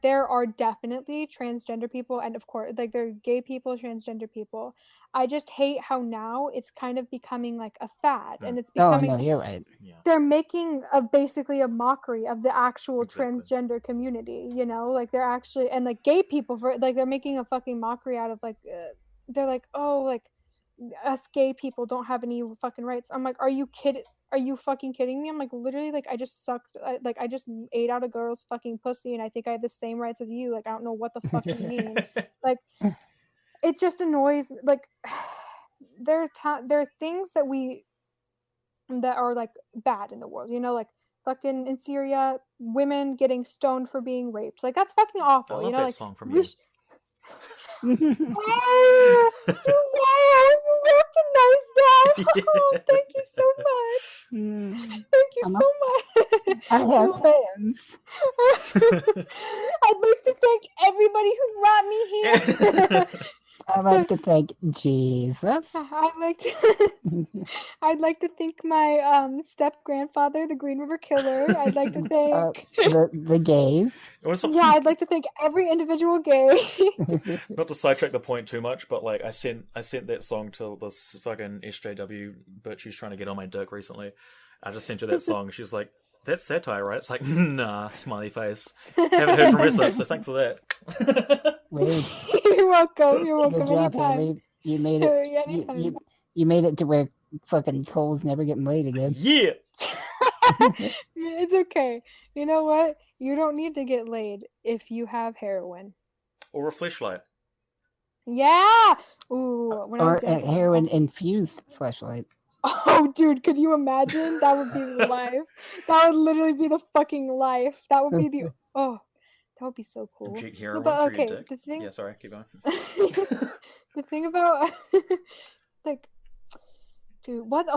There are definitely transgender people, and of course, like, there are gay people, transgender people. I just hate how now it's kind of becoming like a fad, and it's becoming. Oh no, you're right. They're making basically a mockery of the actual transgender community. Like, they're actually, and like gay people, for like, they're making a fucking mockery out of like, they're like, oh, like, us gay people don't have any fucking rights. I'm like, are you kidding? Are you fucking kidding me? I'm like, literally, like, I just sucked, like, I just ate out a girl's fucking pussy, and I think I have the same rights as you. Like, I don't know what the fuck you mean. Like, it just annoys, like, there are things that are like bad in the world, like fucking in Syria, women getting stoned for being raped. Like, that's fucking awful. I love that like, song from you. Oh, you recognize that? Oh, thank you so much. Thank you so much. I have fans. I'd like to thank everybody who brought me here. I like to thank Jesus. I'd like to thank my step grandfather, the Green River Killer. I'd like to thank the gays. I'd like to thank every individual gay. Not to sidetrack the point too much, but like I sent that song to this fucking SJW bitch who's trying to get on my dick recently. I just sent her that song. She was like, "That's satire, right?" It's like, nah, smiley face. Haven't heard from her since, so thanks for that. Weird. You're welcome. You're welcome. Good job, Anytime. Haley. You made it. Anytime. You made it to where fucking Cole's never getting laid again. Yeah. It's okay. You know what? You don't need to get laid if you have heroin. Or a fleshlight. Yeah. Ooh. Or a heroin infused fleshlight. Oh, dude, could you imagine? That would be the life. That would literally be the fucking life. That would be the that would be so cool. Inject heroin but through your okay, dick. the thing. Yeah, sorry, keep going. The thing about like, dude, what's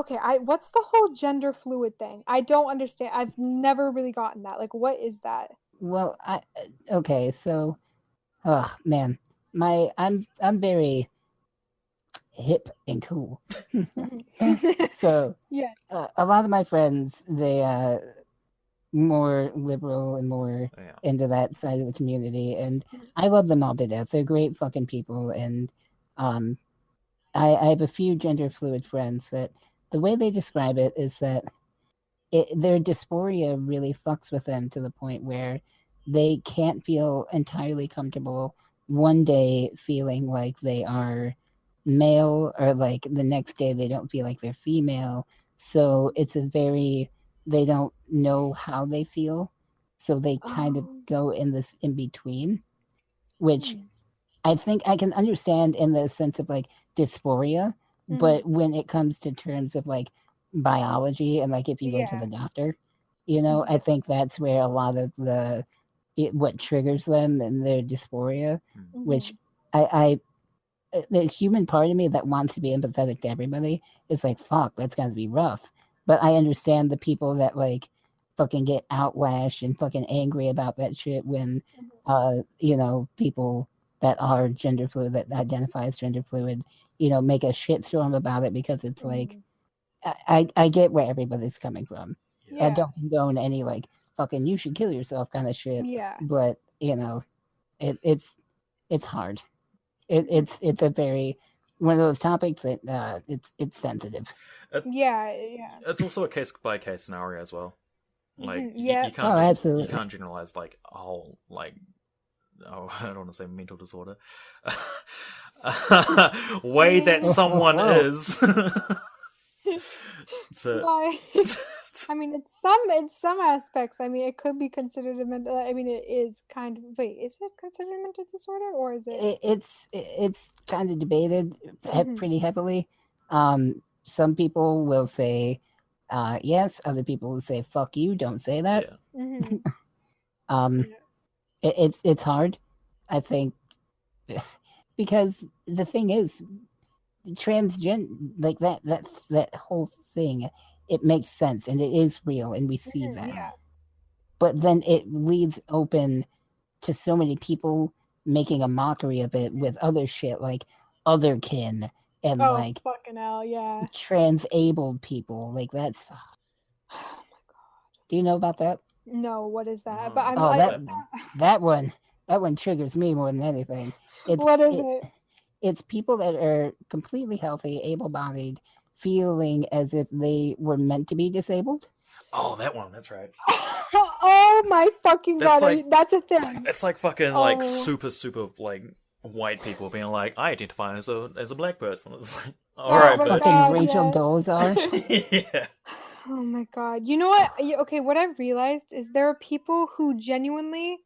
the whole gender fluid thing? I don't understand. I've never really gotten that. Like, what is that? Well, okay, so, oh man, I'm very hip and cool. So yeah, a lot of my friends, they more liberal and more into that side of the community, and I love them all to death. They're great fucking people, and I have a few gender fluid friends that the way they describe it is that their dysphoria really fucks with them to the point where they can't feel entirely comfortable one day feeling like they are male, or like the next day they don't feel like they're female. So it's they don't know how they feel, so they kind of go in this in between, which I think I can understand in the sense of like dysphoria, but when it comes to terms of like biology and like if you go to the doctor, I think that's where a lot of what triggers them and their dysphoria, which the human part of me that wants to be empathetic to everybody is like, fuck, that's gotta be rough. But I understand the people that like fucking get outlashed and fucking angry about that shit when, people that are gender fluid, that identify as gender fluid, make a shitstorm about it because it's like, I get where everybody's coming from. I don't condone any like fucking you should kill yourself kind of shit. Yeah. But it's hard. It's a very one of those topics that it's sensitive. It's also a case by case scenario as well. Like you can't absolutely. You can't generalize like I don't want to say mental disorder. Way that someone is. I mean, in some aspects, I mean, it could be considered a mental. I mean, it is kind of. Wait, is it considered a mental disorder, or is it? It's kind of debated pretty heavily. Some people will say yes. Other people will say "fuck you." Don't say that. Yeah. It's hard, I think, because the thing is, transgender, like that whole thing, it makes sense and it is real and we see that. Yeah. But then it leaves open to so many people making a mockery of it with other shit like otherkin and like fucking hell, yeah. Transabled people. Like that's oh my god. Do you know about that? No, what is that? But that one triggers me more than anything. What is it? It's people that are completely healthy, able-bodied, feeling as if they were meant to be disabled. Oh, that one. That's right. Oh my fucking god! That's a thing. It's like fucking like super like white people being like, I identify as a black person. It's like, all right, but fucking Rachel Dolezal. Yeah. Oh my god! You know what? Okay, what I've realized is there are people who genuinely,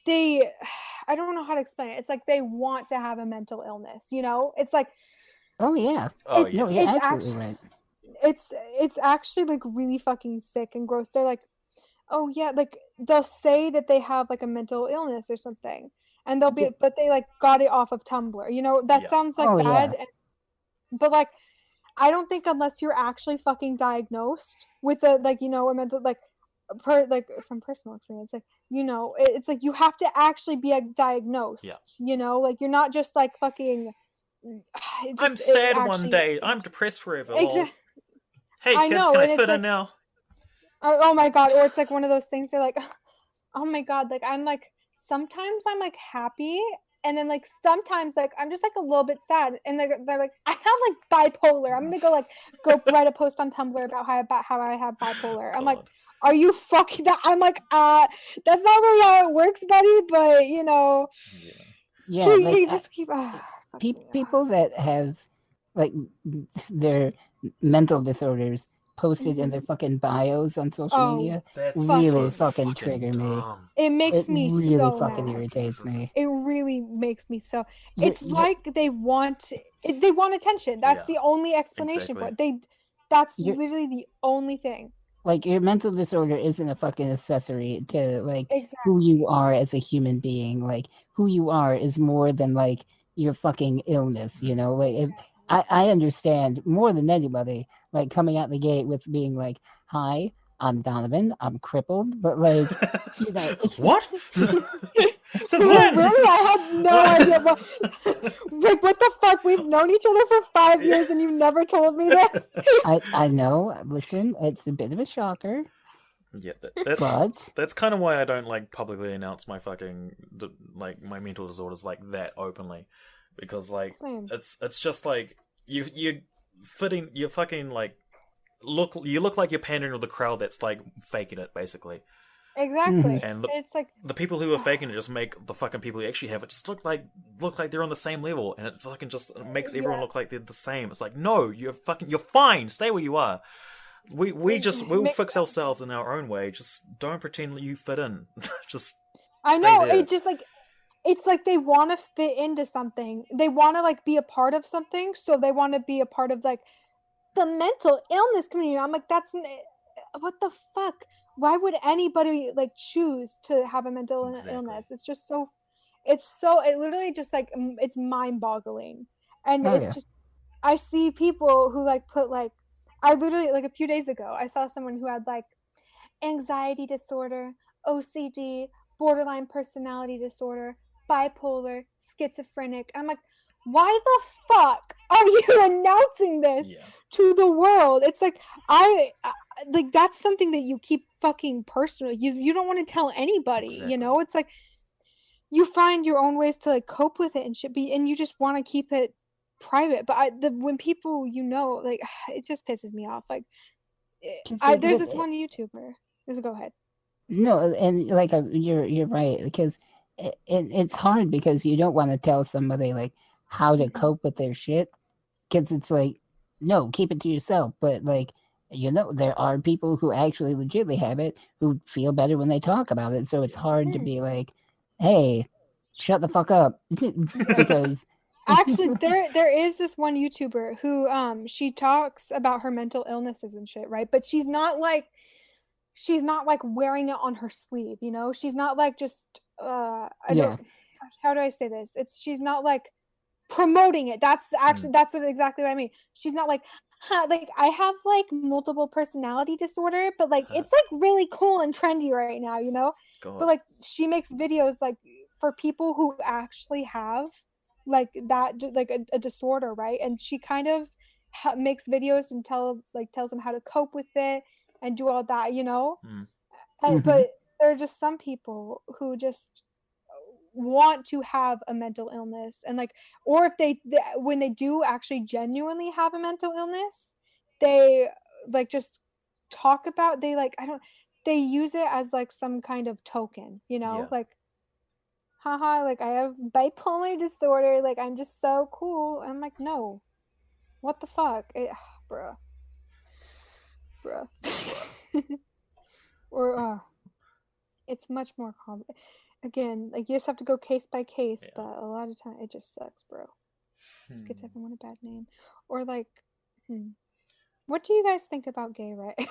I don't know how to explain it. It's like they want to have a mental illness. It's like, oh yeah, oh yeah, no, you're absolutely right. It's actually like really fucking sick and gross. They're like, oh yeah, like they'll say that they have like a mental illness or something, and they'll be, but they like got it off of Tumblr. You know, that sounds like bad, but like, I don't think unless you're actually fucking diagnosed with a like, you know, a mental like. From personal experience, like, you know, it's like you have to actually be diagnosed. You know, like you're not just like fucking. I'm sad one day. I'm depressed forever. Exactly. Hey I kids, know, can I and fit it's in now? Oh my god! Or it's like one of those things. They're like, oh my god! Like I'm like sometimes I'm like happy, and then like sometimes like I'm just like a little bit sad, and they're like I have like bipolar. I'm gonna go write a post on Tumblr about how I have bipolar. I'm like, are you fucking that? I'm like, that's not really how it works, buddy. But you know, like, just keep. People that have like their mental disorders posted in their fucking bios on social media really fucking trigger me. It makes me really so fucking mad. irritates me. It really makes me so. It's like they want attention. That's the only explanation for it. That's literally the only thing. Like your mental disorder isn't a fucking accessory to like who you are as a human being. Like who you are is more than like your fucking illness, you know? Like I understand more than anybody, like coming out the gate with being like, "Hi, I'm Donovan. I'm crippled," but like, you know, what? Since when? Really, I had no idea. Like, what the fuck? We've known each other for 5 years, and you've never told me this. I know. Listen, it's a bit of a shocker. Yeah, that's kind of why I don't like publicly announce my fucking like my mental disorders like that openly, because like it's just like you fucking like look like you're pandering to the crowd that's like faking it basically. Exactly. And it's like the people who are faking it just make the fucking people who actually have it just look like they're on the same level, and it fucking just makes everyone look like they're the same. It's like, no, you're fine. Stay where you are. We'll fix ourselves in our own way. Just don't pretend you fit in. Just I know there. It just like it's like they want to fit into something. They want to like be a part of something, so they want to be a part of like the mental illness community. I'm like, that's what the fuck? Why would anybody like choose to have a mental illness? It's just so. It literally just like it's mind-boggling, and just I see people who like put like. I literally, like a few days ago, I saw someone who had like anxiety disorder, OCD, borderline personality disorder, bipolar, schizophrenic. I'm like, why the fuck are you announcing this to the world? It's like, like, that's something that you keep fucking personal. You don't want to tell anybody, you know? It's like, you find your own ways to like cope with it and shit, and you just want to keep it private. But when people, you know, like, it just pisses me off. Like, there's this one YouTuber. Go ahead. No, and like you're right, because it's hard because you don't want to tell somebody like how to cope with their shit, because it's like, no, keep it to yourself. But like, you know, there are people who actually legitimately have it who feel better when they talk about it. So it's hard to be like, hey, shut the fuck up, because. Actually, there is this one YouTuber who she talks about her mental illnesses and shit, right? But she's not like wearing it on her sleeve, you know? She's not like just how do I say this? She's not like promoting it. That's exactly what I mean. She's not like like I have like multiple personality disorder, but like it's like really cool and trendy right now, you know? But like she makes videos like for people who actually have like that, like a disorder, right? And she kind of makes videos and tells them how to cope with it and do all that, you know. But there are just some people who just want to have a mental illness, and like, or if they when they do actually genuinely have a mental illness, they like just talk about, they use it as like some kind of token, you know, like, haha, like I have bipolar disorder, like I'm just so cool. I'm like, no, what the fuck, bruh. Or it's much more common. Again, like you just have to go case by case, but a lot of time it just sucks, bro. Just gives everyone a bad name. Or like, What do you guys think about gay rights?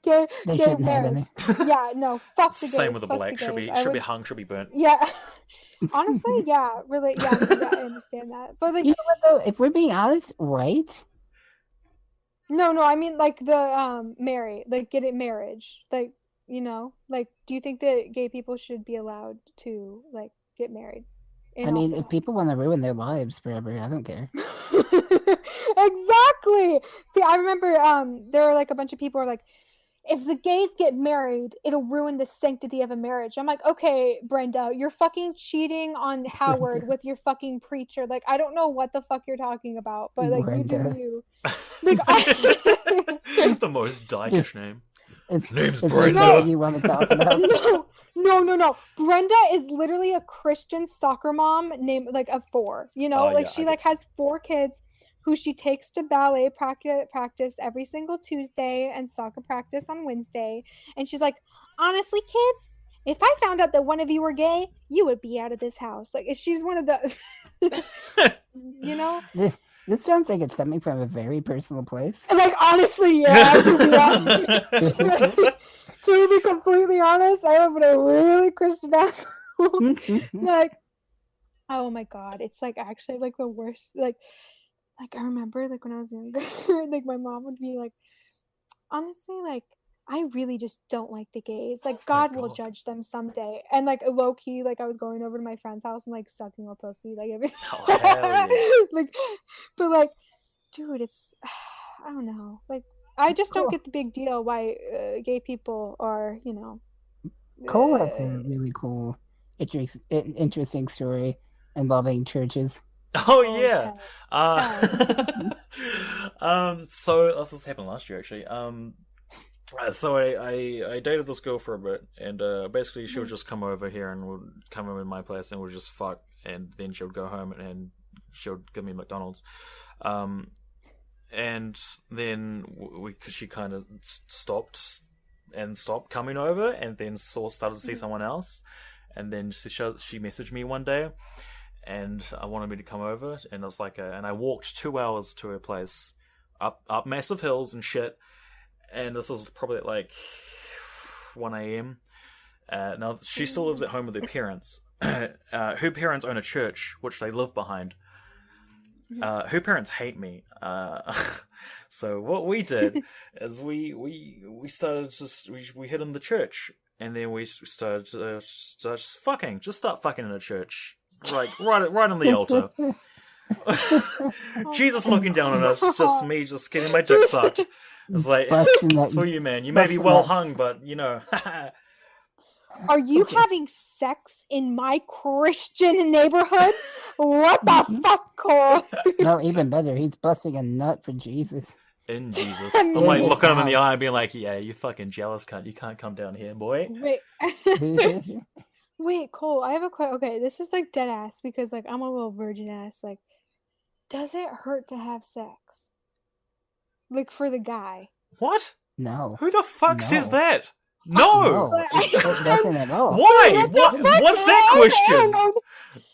gay They gay shouldn't have marriage. any. Yeah, no, fuck the gays. Same with the fuck black. Should gays. be I should be would- hung. Should be burnt. Yeah. Honestly, yeah, really, yeah, I understand that. But like, You know what though? If we're being honest, right? no, I mean like the get it marriage. Like, like do you think that gay people should be allowed to like get married? I mean, if people want to ruin their lives forever, I don't care. Exactly. See, I remember there were like a bunch of people who were like, if the gays get married, it'll ruin the sanctity of a marriage. I'm like, okay, Brenda, you're fucking cheating on Howard with your fucking preacher. Like, I don't know what the fuck you're talking about, but like, you do Brenda. you. Like, The most dykish name. Name's It's Brenda. what you want to talk about. No. Brenda is literally a Christian soccer mom named like of 4. Like yeah, she I like has 4 kids who she takes to ballet practice every single Tuesday and soccer practice on Wednesday. And she's like, honestly, kids, if I found out that one of you were gay, you would be out of this house. Like she's one of the, This sounds like it's coming from a very personal place. And like honestly, yeah. To be completely honest, I have been a really Christian asshole. Like, oh my god, it's like actually like the worst. Like I remember like when I was younger, like my mom would be like, honestly, like I really just don't like the gays. Like God will judge them someday. And like low key, like I was going over to my friend's house and like sucking a pussy, like everything. Oh, hell yeah. Like, but like, dude, it's I don't know. Like I just don't get the big deal why gay people are, Cole has a really cool, interesting story involving churches. Oh yeah. Okay. So this was happened last year actually. So I dated this girl for a bit, and basically she would just come over here and would come over to my place and would just fuck, and then she would go home and she would give me McDonald's. And then she kind of stopped coming over, and then started to see someone else, and then she messaged me one day, and I wanted me to come over, and it was like and I walked 2 hours to her place, up massive hills and shit, and this was probably at like 1 a.m. Now she still lives at home with her parents. Her parents own a church which they live behind. Her parents hate me. So what we did is we started we hid in the church, and then we started just fucking. Just start fucking in a church, like right on the altar. Jesus looking down on us, just me just getting my dick sucked. It's like, it's for you, man. You may be well hung, but Are you having sex in my Christian neighborhood? What the fuck, Cole? No, even better. He's busting a nut for Jesus. In Jesus. I'm like looking him in the eye and being like, yeah, you fucking jealous cunt. You can't come down here, boy. Wait, Cole, I have a question. Okay, this is like dead ass because like I'm a little virgin ass. Like, does it hurt to have sex? Like for the guy? What? No. Who the fuck says that? No! It doesn't at all. Why? What's that question?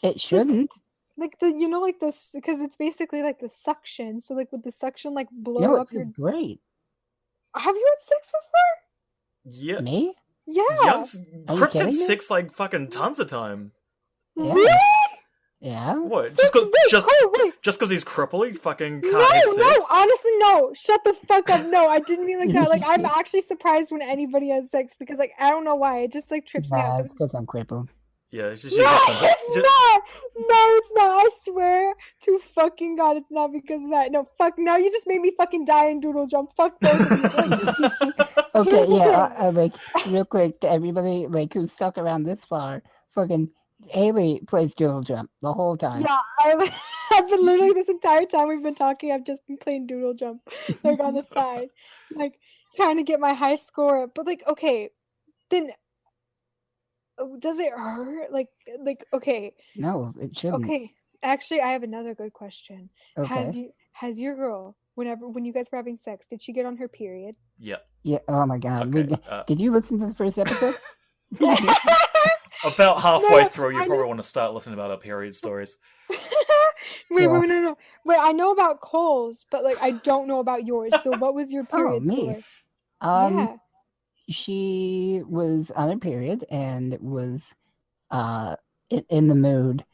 It shouldn't. Like like this, because it's basically like the suction. So like with the suction, like blow No, up your. it's great. Have you had sex before? Yeah. Me? Yeah. Cripp had sex like fucking tons of time. Yeah. Really? Yeah. What? Cole, wait. Just because he's crippled, he fucking can't No, have sex? honestly, no. Shut the fuck up. No, I didn't mean like that. Like, I'm actually surprised when anybody has sex because, like, I don't know why. It just, like, trips me Nah, out. it's because I'm crippled. Yeah, it's just No, it's not. No, it's not. I swear to fucking God, it's not because of that. No, fuck. Now you just made me fucking die and doodle jump. Fuck both of you. Okay, yeah, like, real quick, to everybody, like, who's stuck around this far, fucking Haley plays doodle jump the whole time. Yeah, I've been literally this entire time we've been talking, I've just been playing doodle jump, like, on the side. Like, trying to get my high score up. But, like, okay, then... Does it hurt? Like, okay. No, it shouldn't. Okay. Actually, I have another good question. Okay. Has your girl, when you guys were having sex, did she get on her period? Yeah. Yeah, oh my God. Okay, Did you listen to the first episode? About halfway No, through, you I probably know- want to start listening about our period stories. Wait, Yeah. wait, no. Wait, I know about Cole's, but like I don't know about yours. So what was your period me. story? Um, Yeah. she was on her period and was in the mood.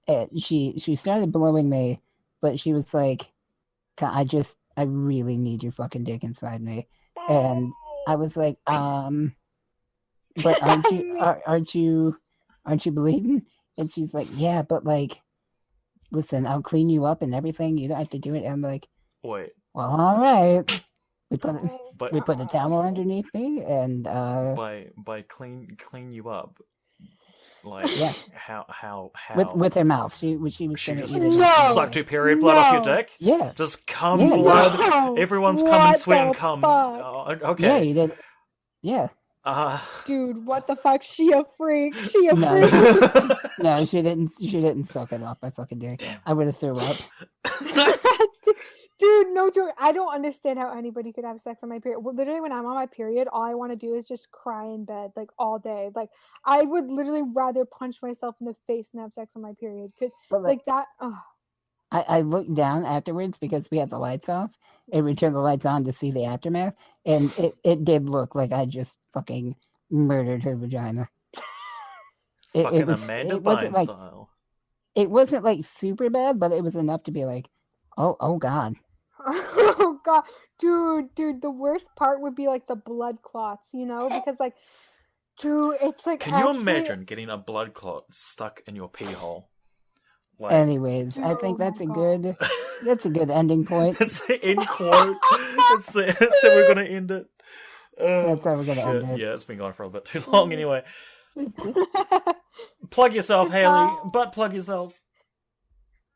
And she started blowing me, but she was like, I really need your fucking dick inside me. And I was like, but aren't you bleeding? And she's like, yeah, but like, listen, I'll clean you up and everything. You don't have to do it. And I'm like, Wait, well, all right. We put but a towel underneath me, and by clean you up, like Yeah. how with her mouth, she was she gonna just eat it. No. sucked your period blood off your dick? Yeah, Just cum Yeah. blood. No. Everyone's cum What and sweat and the cum. fuck? Oh, yeah, okay. you did. Yeah, Dude, what the fuck? She a freak. She a No. freak. no, she didn't suck it off my fucking dick. Damn. I would have threw up. Dude, no joke. I don't understand how anybody could have sex on my period. Well, literally, when I'm on my period, all I want to do is just cry in bed, like all day. Like I would literally rather punch myself in the face than have sex on my period. But Like that. Oh. I looked down afterwards because we had the lights off, and we turned the lights on to see the aftermath, and it did look like I just fucking murdered her vagina. Fucking Amanda wasn't Bynes like style. it wasn't like super bad, but it was enough to be like, oh god. Oh god, dude, the worst part would be like the blood clots, you know, because like, dude, it's like. Can you imagine getting a blood clot stuck in your pee hole? Like, Anyways, I think Oh that's my a God. good ending point. That's the end quote. That's how we're gonna end it. That's how we're gonna end it. Yeah, it's been going for a bit too long anyway. Plug yourself, Haley. But plug yourself.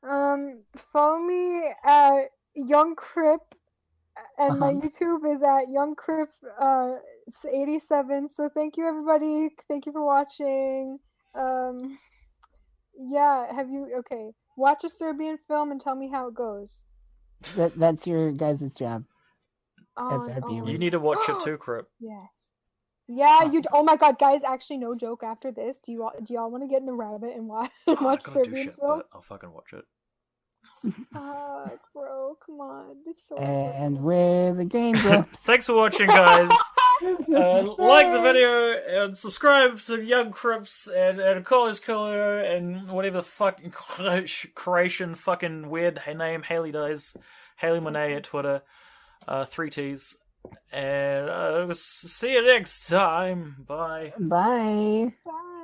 Follow me at YungCripp, and my YouTube is at YungCripp 87. So thank you, everybody. Thank you for watching. Yeah, watch a Serbian film and tell me how it goes. That's your guys' job. As our Oh, viewers. You need to watch it too, Cripp. yes. Yeah, oh my god, guys, actually no joke after this. Do y'all want to get in the rabbit and watch I watch gotta do Serbian shit, film? but I'll fucking watch it. Fuck, bro, come on. It's so And where the game goes. Thanks for watching, guys. Like the video and subscribe to YungCripps and ColeoIsCooleo and whatever the fucking Croatian fucking weird name Haley does. HaleyMonet at Twitter. 3 T's. And see you next time. Bye. Bye. Bye.